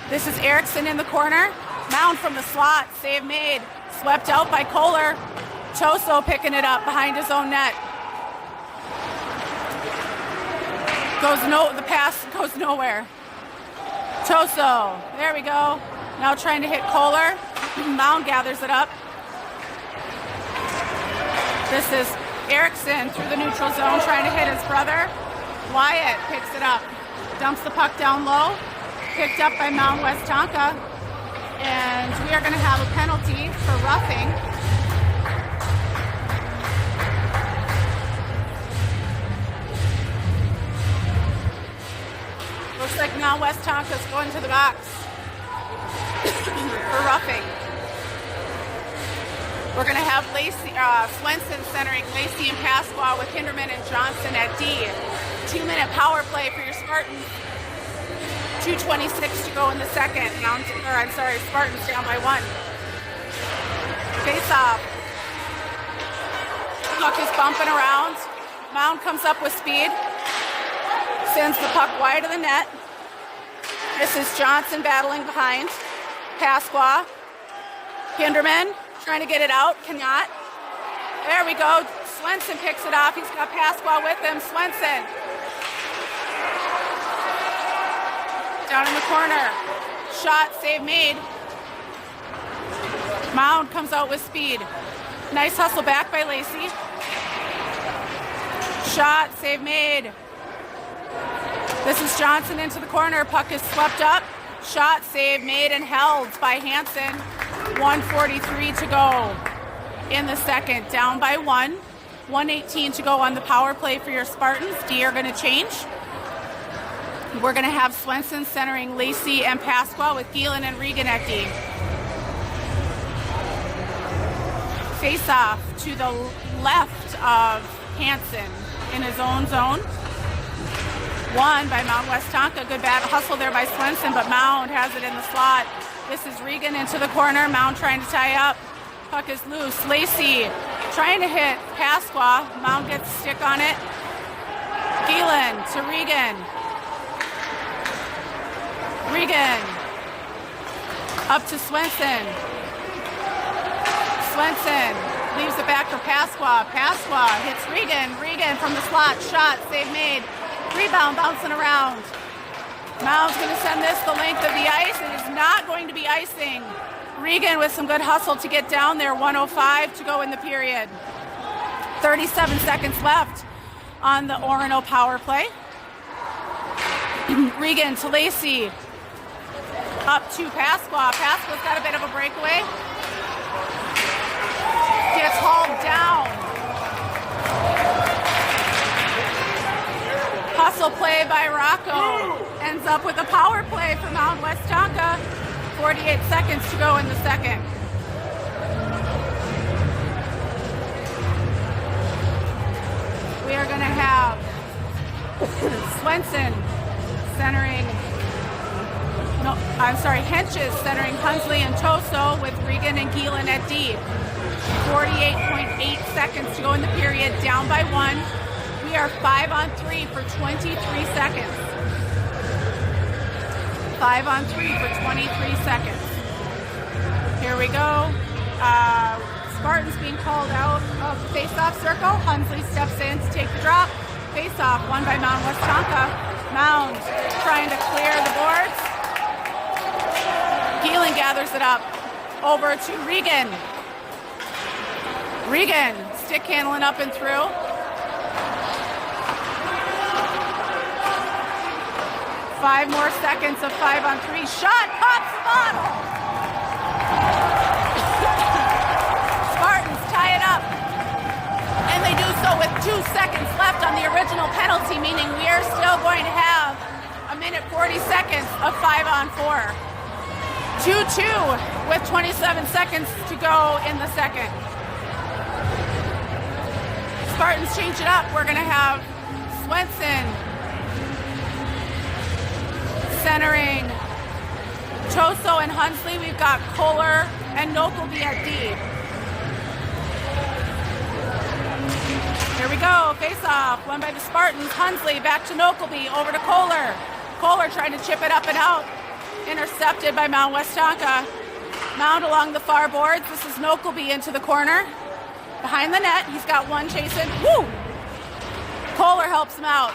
This is Erickson in the corner. Mound from the slot, save made. Swept out by Kohler. Toso picking it up behind his own net. The pass goes nowhere. Toso, there we go. Now trying to hit Kohler. Mound gathers it up. This is Erickson through the neutral zone trying to hit his brother. Wyatt picks it up. Dumps the puck down low. Picked up by Mount Westonka. And we are going to have a penalty for roughing. Looks like Mount Westonka's going to the box for roughing. We're going to have Swenson centering Lacey and Pasqua with Hinderman and Johnson at D. 2-minute power play for your Spartans. 2:26 to go in the second. Spartans down by 1. Face off. Puck is bumping around. Mound comes up with speed. Sends the puck wide of the net. This is Johnson battling behind. Pasqua. Hinderman trying to get it out. Cannot. There we go. Swenson picks it off. He's got Pasqua with him. Swenson. Down in the corner. Shot, save made. Mound comes out with speed. Nice hustle back by Lacey. Shot, save made. This is Johnson into the corner. Puck is swept up. Shot, save made and held by Hansen. 1:43 to go in the second. Down by 1. 1:18 to go on the power play for your Spartans. D are going to change. We're going to have Swenson centering Lacey and Pasqua with Gielan and Regan at D. Face off to the left of Hansen in his own zone. Won by Mount Westonka. Good bad hustle there by Swenson, but Mound has it in the slot. This is Regan into the corner. Mound trying to tie up. Puck is loose. Lacey trying to hit Pasqua. Mound gets a stick on it. Gielan to Regan. Regan Up to Swenson. Swenson leaves it back for Pasqua. Pasqua hits Regan. Regan from the slot. Shot. Save made. Rebound bouncing around. Mound's going to send this the length of the ice. It is not going to be icing. Regan with some good hustle to get down there. 1:05 to go in the period. 37 seconds left on the Orono power play. Regan to Lacey. Up to Pasqua. Pasqua's got a bit of a breakaway. Gets hauled down. Hustle play by Rocco. Ends up with a power play for Mound West Tonka. 48 seconds to go in the second. We are going to have Swenson centering, Henches centering Hunsley and Toso with Regan and Geelan at D. 48.8 seconds to go in the period, down by 1. We are 5-on-3 for 23 seconds. 5-on-3 for 23 seconds. Here we go. Spartans being called out of the face-off circle. Hunsley steps in to take the drop. Face-off won by Mound West Tonka. Mound trying to clear the boards. Geelan gathers it up. Over to Regan. Regan stick handling up and through. 5 more seconds of 5-on-3. Shot, pops the bottle. Spartans tie it up. And they do so with 2 seconds left on the original penalty, meaning we are still going to have 1:40 seconds of 5-on-4. 2-2 with 27 seconds to go in the second. Spartans change it up. We're going to have Swenson centering Toso and Hunsley. We've got Kohler and Nokelby at D. Here we go. Face off. Won by the Spartans. Hunsley back to Nokelby. Over to Kohler. Kohler trying to chip it up and out. Intercepted by Mound West Tonka. Mound along the far boards. This is Nokelby into the corner. Behind the net. He's got one chasing. Woo! Kohler helps him out.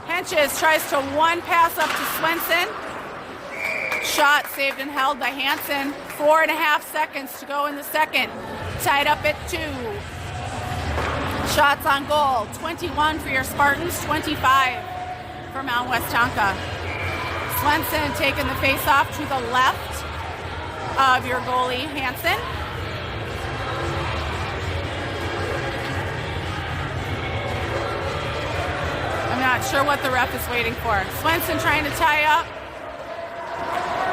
Henches tries to one pass up to Swenson. Shot saved and held by Hansen. 4.5 seconds to go in the second. Tied up at 2. Shots on goal. 21 for your Spartans, 25 for Mound West Tonka. Swenson taking the face-off to the left of your goalie, Hansen. I'm not sure what the ref is waiting for. Swenson trying to tie up.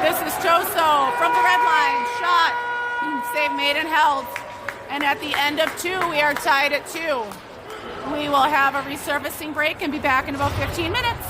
This is Toso from the red line. Shot. Save made and held. And at the end of 2, we are tied at 2. We will have a resurfacing break and be back in about 15 minutes.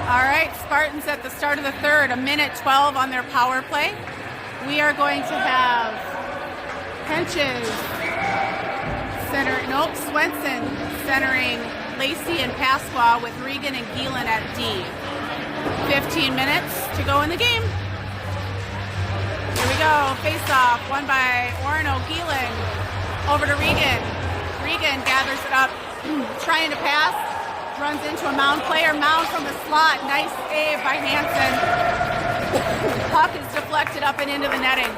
All right, Spartans at the start of the third, 1:12 on their power play. We are going to have Henches Swenson centering Lacey and Pasqua with Regan and Geelan at D. 15 minutes to go in the game. Here we go, face off, won by Orono. Geelan over to Regan. Regan gathers it up, trying to pass, runs into a Mound player. Mound from the slot, nice save by Hansen. Puck is deflected up and into the netting,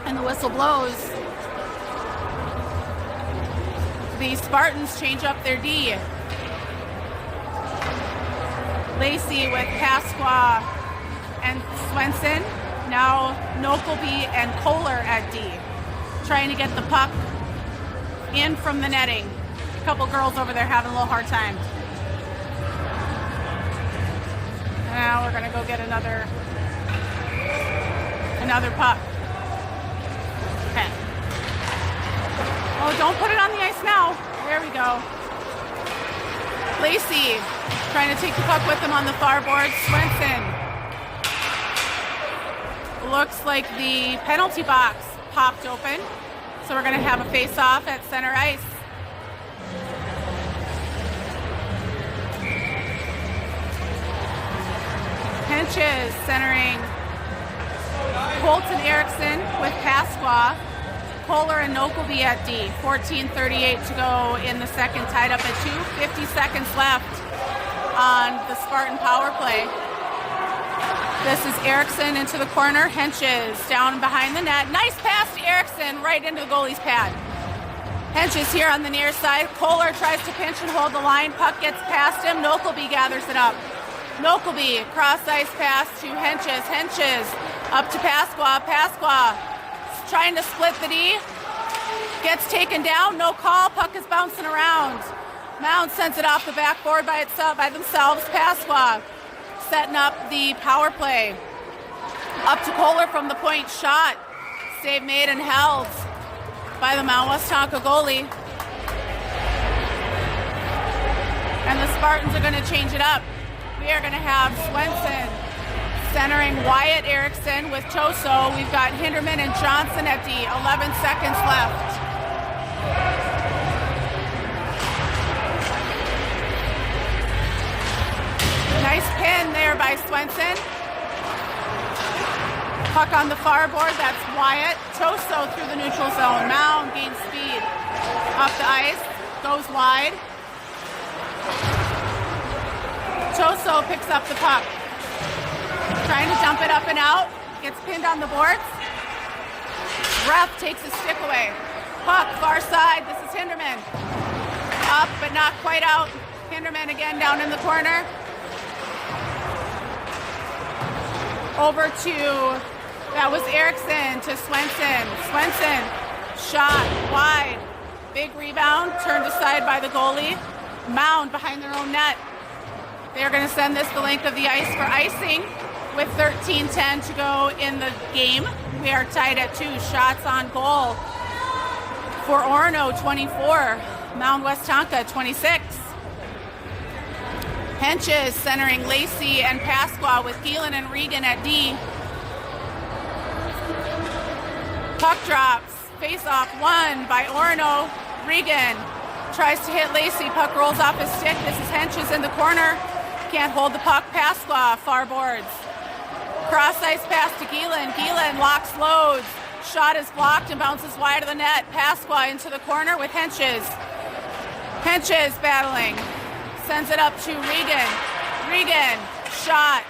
and the whistle blows. The Spartans change up their D. Lacey with Pasqua and Swenson. Now Nokelby and Kohler at D, trying to get the puck in from the netting. A couple girls over there having a little hard time. Now we're gonna go get another puck. Okay. Oh, don't put it on the ice now. There we go. Lacey trying to take the puck with him on the far board. Swenson. Looks like the penalty box popped open. So we're going to have a face-off at center ice. Henches centering Colton Erickson with Pasqua. Kohler and Nokelby at D. 14:38 to go in the second, tied up at 2. 50 seconds left on the Spartan power play. This is Erickson into the corner. Henches down behind the net. Nice pass to Erickson right into the goalie's pad. Henches here on the near side. Kohler tries to pinch and hold the line. Puck gets past him. Nokelby gathers it up. Nokelby, cross ice pass to Henches. Henches up to Pasqua. Pasqua trying to split the D. Gets taken down. No call. Puck is bouncing around. Mound sends it off the backboard by themselves. Pasqua setting up the power play. Up to Kohler from the point. Shot. Save made and held by the Mount Westonka goalie. And the Spartans are going to change it up. We are going to have Swenson centering Wyatt Erickson with Toso. We've got Hinderman and Johnson at D. 11 seconds left. Nice pin there by Swenson. Puck on the far board, that's Wyatt. Toso through the neutral zone. Mound gains speed off the ice, goes wide. Toso picks up the puck. Trying to dump it up and out. Gets pinned on the boards. Ref takes his stick away. Puck, far side. This is Hinderman. Up, but not quite out. Hinderman again down in the corner. Over to, that was Erickson to Swenson. Swenson, shot, wide. Big rebound, turned aside by the goalie. Mound behind their own net. They're going to send this the length of the ice for icing with 13:10 to go in the game. We are tied at 2. Shots on goal for Orono, 24. Mound Westonka, 26. Henches centering Lacey and Pasqua with Geelan and Regan at D. Puck drops. Face-off won by Orono. Regan tries to hit Lacey. Puck rolls off his stick. This is Henches in the corner. Can't hold the puck. Pasqua, far boards. Cross ice pass to Geelan. Geelan locks loads. Shot is blocked and bounces wide of the net. Pasqua into the corner with Henches. Henches battling. Sends it up to Regan. Regan, shot.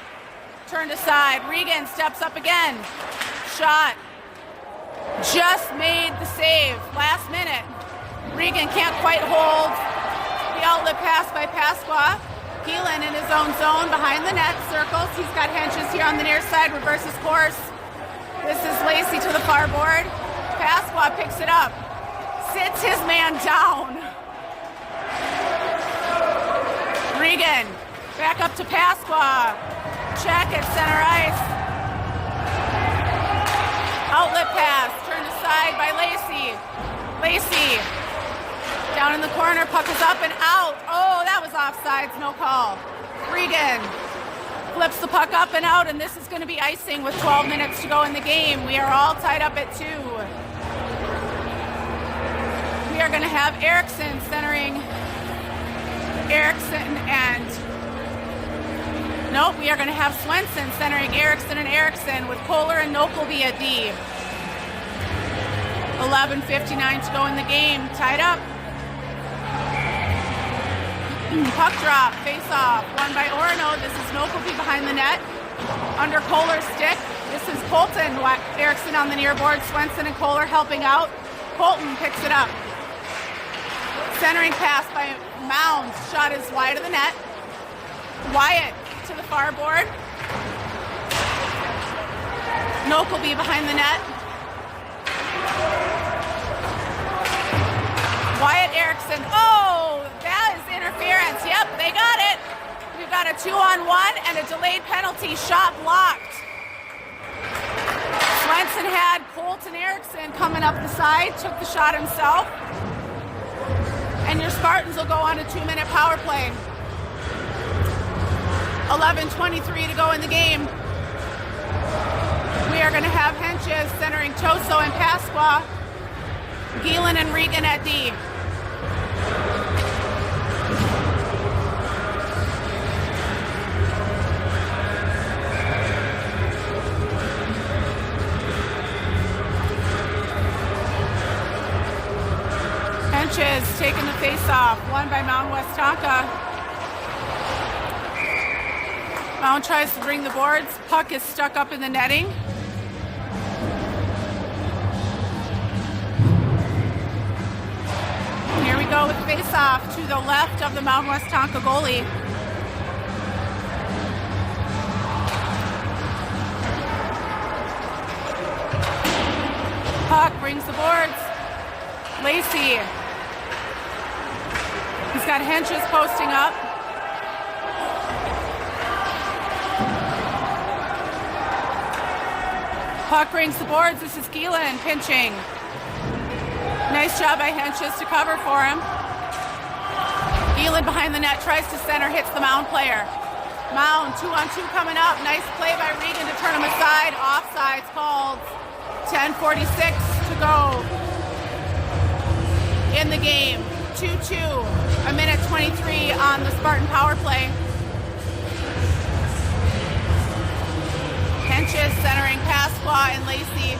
Turned aside. Regan steps up again. Shot. Just made the save. Last minute. Regan can't quite hold the outlet pass by Pasqua. Geelan in his own zone behind the net. Circles. He's got Henches here on the near side. Reverses course. This is Lacey to the far board. Pasqua picks it up. Sits his man down. Regan, back up to Pasqua. Check at center ice. Outlet pass, turned aside by Lacey. Lacey, down in the corner, puck is up and out. Oh, that was offsides, no call. Regan Flips the puck up and out, and this is going to be icing with 12 minutes to go in the game. We are all tied up at 2. We are going to have Erickson centering Erickson and... Nope, we are going to have Swenson centering Erickson and Erickson with Kohler and Nokelby at D. 11:59 to go in the game. Tied up. Puck drop, face off, won by Orono. This is Nokelby behind the net. Under Kohler's stick. This is Colton. Erickson on the near board. Swenson and Kohler helping out. Colton picks it up. Centering pass by Mound. Shot is wide of the net. Wyatt to the far board. Nokelby behind the net. Wyatt Erickson. Oh, that is interference. Yep, they got it. We've got a 2-on-1 and a delayed penalty. Shot blocked. Swenson had Colton Erickson coming up the side, took the shot himself. And your Spartans will go on a 2-minute power play. 11:23 to go in the game. We are going to have Henches centering Toso and Pasqua. Gielan and Regan at D. Henches taking the face-off, won by Mound Westonka. Mound tries to bring the boards. Puck is stuck up in the netting. Here we go with face-off to the left of the Mound Westonka goalie. Puck brings the boards. Lacey. He's got Henches posting up. Puck brings the boards. This is Gielan pinching. Nice job by Henches to cover for him. Gielan behind the net, tries to center, hits the Mound player. Mound, 2-on-2 coming up. Nice play by Regan to turn him aside. Offside's called. 10:46 to go in the game. 2-2, a minute 23 on the Spartan power play. Henches centering Pasqua and Lacey.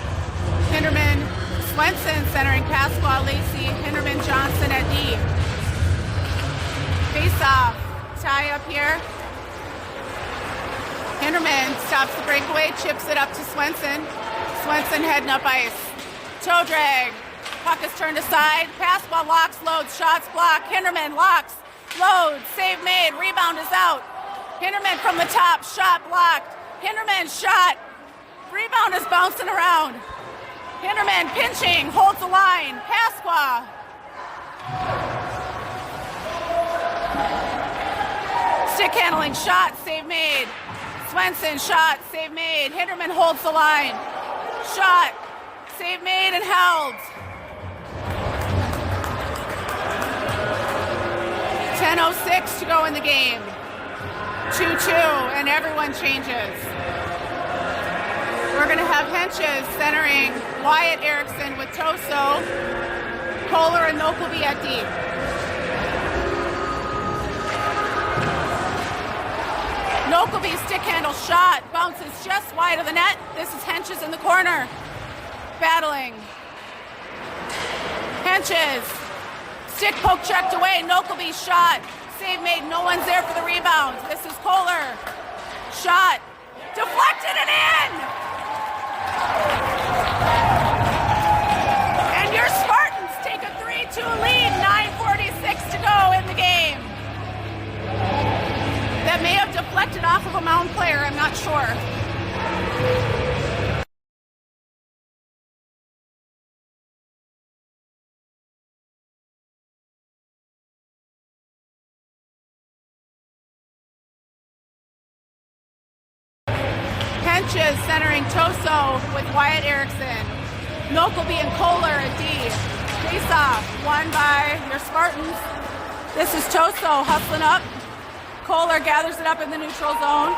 Hinderman, Swenson centering Pasqua, Lacey, Hinderman, Johnson at D. Face off, tie up here. Hinderman stops the breakaway, chips it up to Swenson. Swenson heading up ice. Toe drag. Puck is turned aside. Pasqua locks, loads, shots blocked. Hinderman locks, loads, save made. Rebound is out. Hinderman from the top, shot blocked. Hinderman shot. Rebound is bouncing around. Hinderman pinching, holds the line. Pasqua. Stick handling, shot, save made. Swenson, shot, save made. Hinderman holds the line. Shot, save made and held. 10:06 to go in the game. 2-2, and everyone changes. We're going to have Henches centering Wyatt Erickson with Toso, Kohler and Nokelby at D. Nokelby stick handle shot, bounces just wide of the net. This is Henches in the corner, battling. Henches, stick poke checked away, Nokelby shot. Save made, no one's there for the rebound. This is Kohler. Shot, deflected and in! And your Spartans take a 3-2 lead, 9:46 to go in the game. That may have deflected off of a Mound player, I'm not sure. Henches centering Toso with Wyatt Erickson. Nokelby and Kohler at D. Face off, won by your Spartans. This is Toso hustling up. Kohler gathers it up in the neutral zone.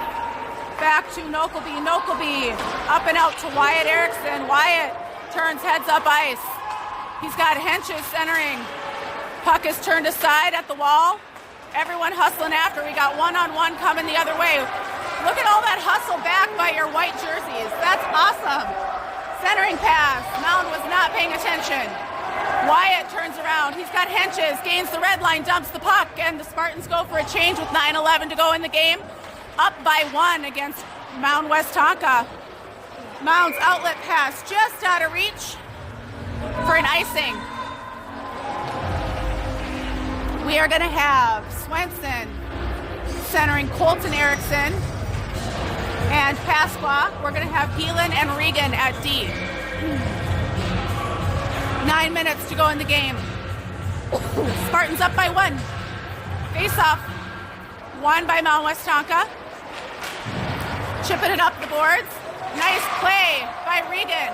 Back to Nokelby. Nokelby up and out to Wyatt Erickson. Wyatt turns heads up ice. He's got Henches centering. Puck is turned aside at the wall. Everyone hustling after. We got one-on-one coming the other way. Look at all that hustle back by your white jerseys. That's awesome. Centering pass. Mound was not paying attention. Wyatt turns around. He's got Henches, gains the red line, dumps the puck, and the Spartans go for a change with 9:11 to go in the game. Up by 1 against Mound West Tonka. Mound's outlet pass just out of reach for an icing. We are going to have Swenson centering Colton Erickson and Pasqua. We're going to have Gielan and Regan at D. 9 minutes to go in the game. Spartans up by 1. Face off. 1 by Mound West Tonka. Chipping it up the boards. Nice play by Regan.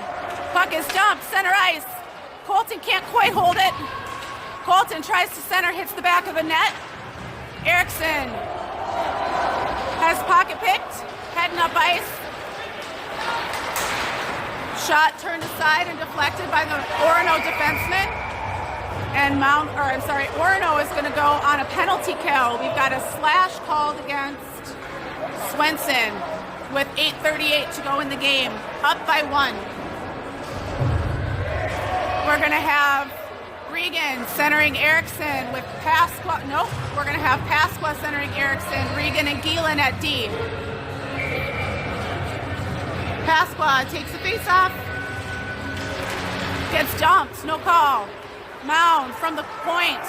Puck is dumped, center ice. Colton can't quite hold it. Colton tries to center, hits the back of the net. Erickson has pocket picked, heading up ice. Shot turned aside and deflected by the Orono defenseman. And Orono is going to go on a penalty kill. We've got a slash called against Swenson with 8:38 to go in the game. Up by 1. We're going to have Regan centering Erickson with Pasqua. Nope, we're going to have Pasqua centering Erickson, Regan and Gielan at D. Pasqua takes the face off. Gets dumped, no call. Mound from the point.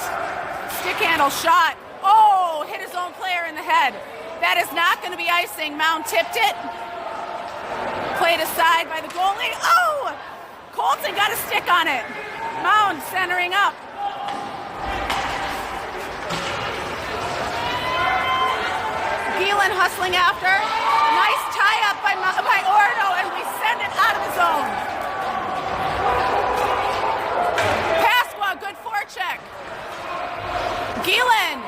Stick handle shot. Oh, hit his own player in the head. That is not going to be icing. Mound tipped it. Played aside by the goalie. Oh! Colton got a stick on it. Mound centering up. Gielan hustling after. Nice tie-up by Orono, and we send it out of the zone. Pasqua, good forecheck. Gielan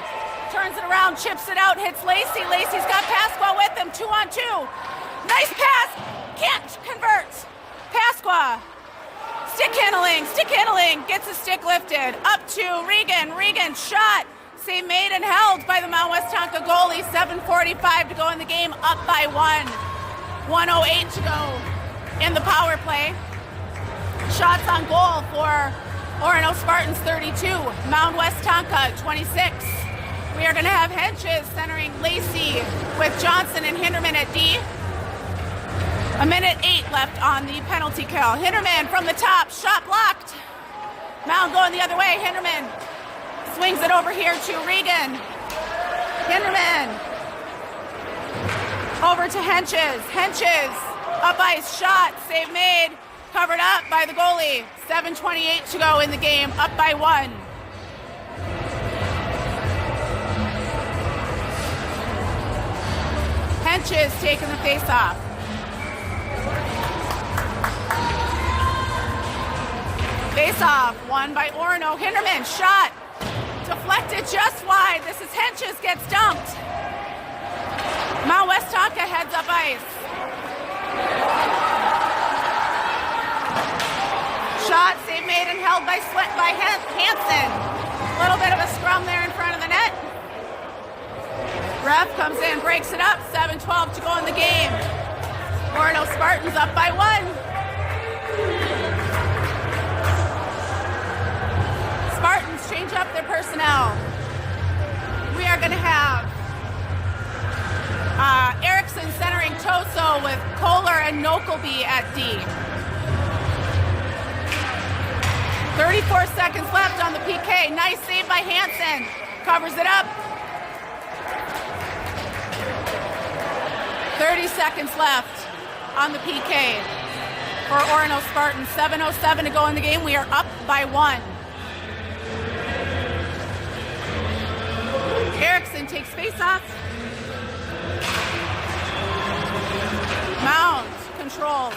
turns it around, chips it out, hits Lacey. Lacey's got Pasqua with him, 2-on-2. Nice pass, can't convert. Pasqua, stick handling, gets the stick lifted. Up to Regan, Regan shot. Save made and held by the Mound West Tonka goalie. 7:45 to go in the game, up by 1. 1:08 to go in the power play. Shots on goal for Orono Spartans 32, Mound West Tonka 26. We are going to have Henches centering Lacey with Johnson and Hinderman at D. 1:08 left on the penalty kill. Hinderman from the top, shot blocked. Mound going the other way. Hinderman swings it over here to Regan. Hinderman over to Henches. Henches up ice, shot, save made, covered up by the goalie. 7:28 to go in the game, up by 1. Henches taking the face off. Face off, won by Orono. Hinderman, shot, deflected just wide. This is Henches, gets dumped. Mound West Tonka heads up ice. Shot, save made and held by Hansen. A little bit of a scrum there in front of the net. Ref comes in, breaks it up. 7:12 to go in the game. Orono Spartans up by 1. Spartans change up their personnel. We are going to have Erickson centering Toso with Kohler and Nokelby at D. 34 seconds left on the PK. Nice save by Hansen. Covers it up. 30 seconds left on the PK for Orono Spartans. 7:07 to go in the game. We are up by 1. Erickson takes face off. Mound controls.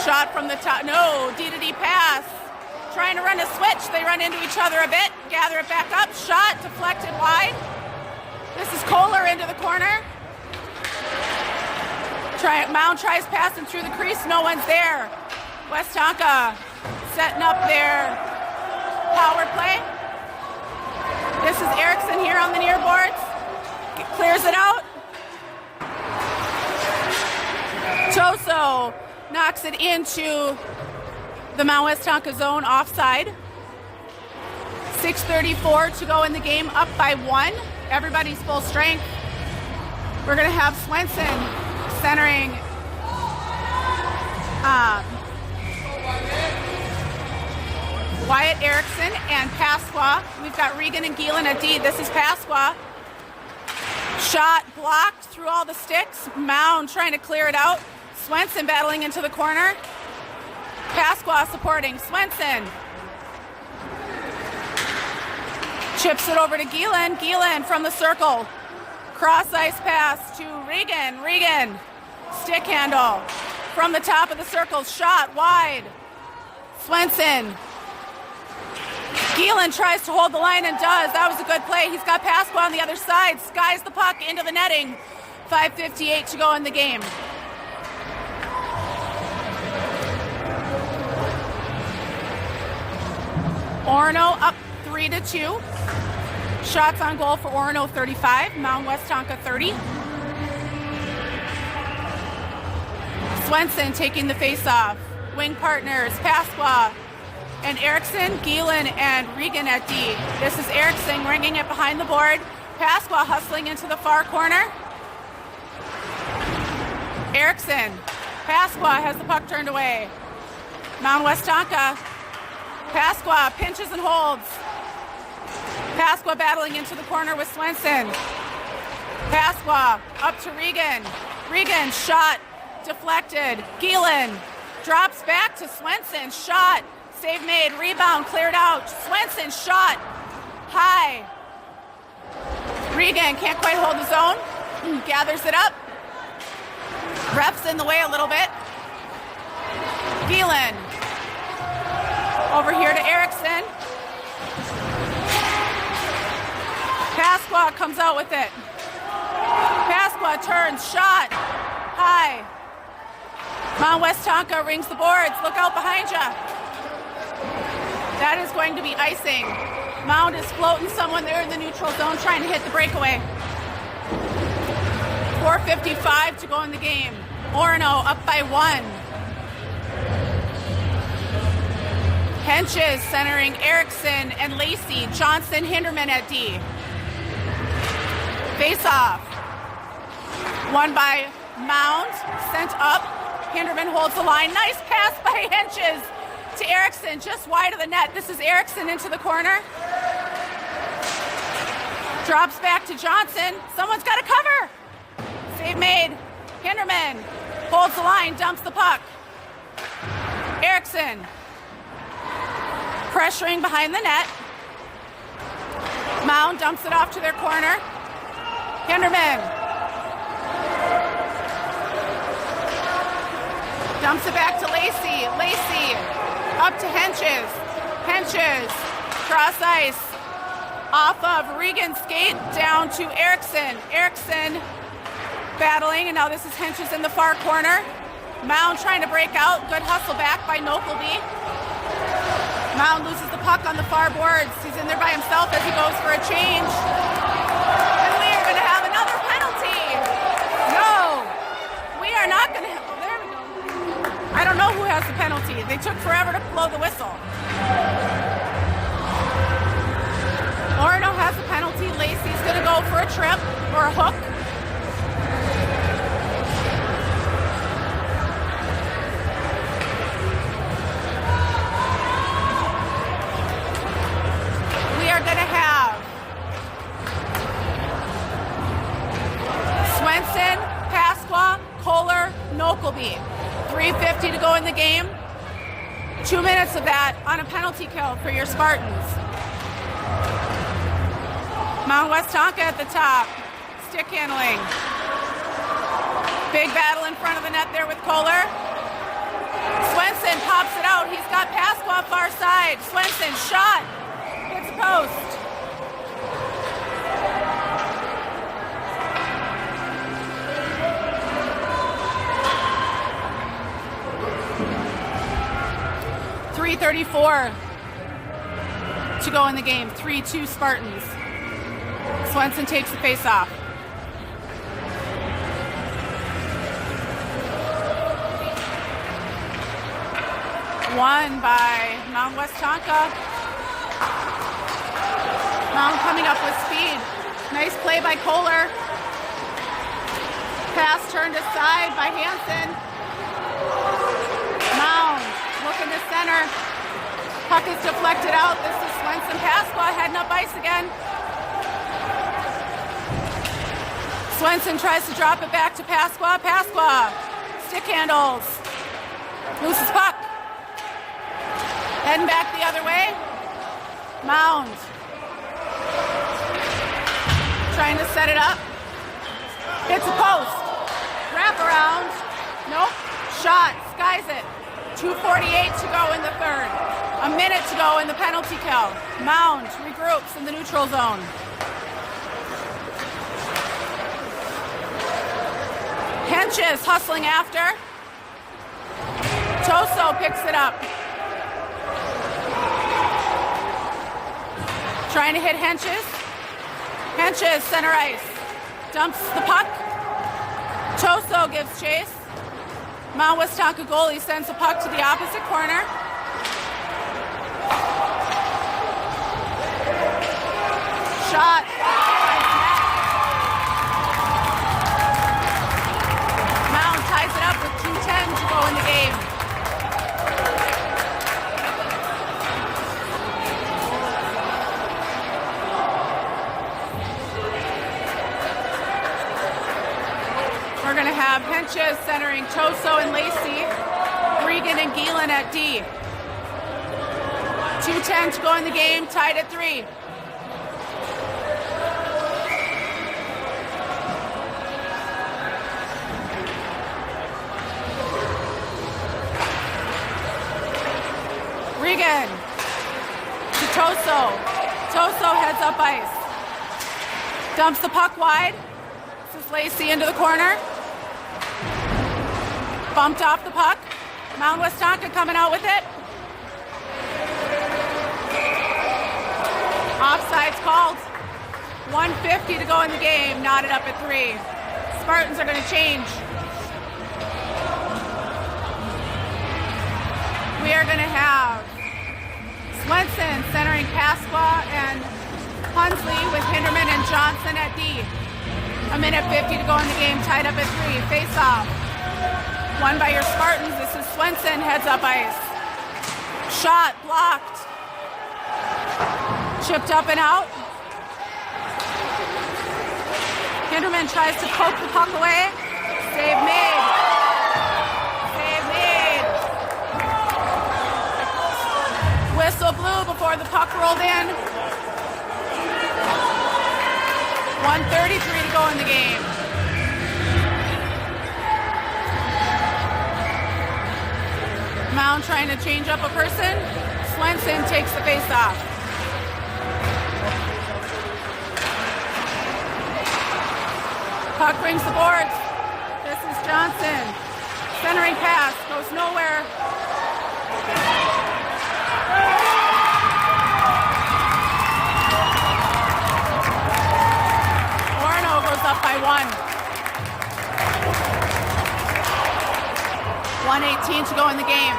Shot from the top. No, D-to-D pass. Trying to run a switch. They run into each other a bit. Gather it back up. Shot deflected wide. This is Kohler into the corner. Mound tries passing through the crease. No one's there. Westonka setting up their power play. This is Erickson here on the near boards. Clears it out. Toso knocks it into the Mount Westonka zone offside. 6:34 to go in the game, up by 1. Everybody's full strength. We're going to have Swenson centering Wyatt Erickson and Pasqua. We've got Regan and Geelan at D. This is Pasqua. Shot blocked through all the sticks. Mound trying to clear it out. Swenson battling into the corner. Pasqua supporting Swenson. Chips it over to Geelan. Geelan from the circle. Cross ice pass to Regan. Regan, stick handle from the top of the circle. Shot wide. Swenson. Geelan tries to hold the line and does. That was a good play. He's got Pasqua on the other side. Skies the puck into the netting. 5:58 to go in the game. Orono up 3-2. Shots on goal for Orono 35, Mount Westonka 30. Swenson taking the face-off. Wing partners, Pasqua and Erickson, Geelan and Regan at D. This is Erickson ringing it behind the board. Pasqua hustling into the far corner. Erickson. Pasqua has the puck turned away. Mount Westonka. Pasqua pinches and holds. Pasqua battling into the corner with Swenson. Pasqua up to Regan. Regan shot deflected. Geelan drops back to Swenson. Shot. Save made. Rebound cleared out. Swenson shot. High. Regan can't quite hold his own. Gathers it up. Ref's in the way a little bit. Geelan. Over here to Erickson. Pasqua comes out with it. Pasqua turns, shot, high. Mount Westonka rings the boards. Look out behind you. That is going to be icing. Mound is floating someone there in the neutral zone trying to hit the breakaway. 4:55 to go in the game. Orono up by 1. Henches centering Erickson and Lacey. Johnson, Hinderman at D. Face off. Won by Mound. Sent up. Hinderman holds the line. Nice pass by Henches to Erickson, just wide of the net. This is Erickson into the corner. Drops back to Johnson. Someone's got to cover. Save made. Hinderman holds the line, dumps the puck. Erickson pressuring behind the net. Mound dumps it off to their corner. Hinderman dumps it back to Lacey. Lacey up to Henches. Henches cross ice off of Regan's skate down to Erickson. Erickson battling, and now this is Henches in the far corner. Mound trying to break out. Good hustle back by Nokelby. Mound loses the puck on the far boards. He's in there by himself as he goes for a change. And we are going to have another penalty. No, we are not going to have. There we go. I don't know who has the penalty. They took forever to blow the whistle. Orono has the penalty. Lacey's going to go for a trip or a hook. Swenson, Pasqua, Kohler, Nokelby. 3:50 to go in the game. 2 minutes of that on a penalty kill for your Spartans. Mount Westonka at the top. Stick handling. Big battle in front of the net there with Kohler. Swenson pops it out. He's got Pasqua far side. Swenson shot. Hits the post. 3:34 to go in the game. 3-2 Spartans. Swenson takes the face-off. Won by Mound West Tonka. Mound coming up with speed. Nice play by Kohler. Pass turned aside by Hansen. Mound looking to center. Puck is deflected out. This is Swenson Pasqua heading up ice again. Swenson tries to drop it back to Pasqua. Pasqua, stick handles. Loses puck. Heading back the other way. Mound. Trying to set it up. Hits a post. Wrap around. Nope. Shot. Skies it. 2:48 to go in the third. A minute to go in the penalty kill. Mound regroups in the neutral zone. Henches hustling after. Toso picks it up. Trying to hit Henches. Henches, center ice. Dumps the puck. Toso gives chase. Mount West Tonka goalie sends the puck to the opposite corner. Shot. Mound ties it up with 2:10 to go in the game. We're going to have Henches centering Toso and Lacey, Regan and Geelan at D. 2:10 to go in the game, tied at 3. Regan to Toso. Toso heads up ice. Dumps the puck wide. This is Lacey into the corner. Bumped off the puck. Mount West Tonka coming out with it. Offside's called. 1:50 to go in the game. Knotted up at 3. Spartans are going to change. We are going to have Swenson centering Pasqua and Hunsley with Hinderman and Johnson at D. A minute 50 to go in the game, tied up at 3. Face off. Won by your Spartans. This is Swenson, heads up ice. Shot blocked. Chipped up and out. Hinderman tries to poke the puck away. Save made. Save made. Whistle blew before the puck rolled in. 1:33 to go in the game. Mound trying to change up a person. Swenson takes the face off. Puck rings the boards. This is Johnson. Centering pass. Goes nowhere. Orono goes up by 1. 1:18 to go in the game.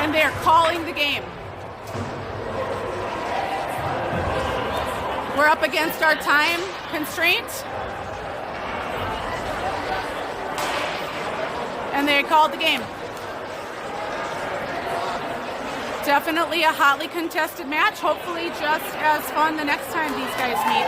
And they're calling the game. We're up against our time constraint. And they called the game. Definitely a hotly contested match. Hopefully just as fun the next time these guys meet.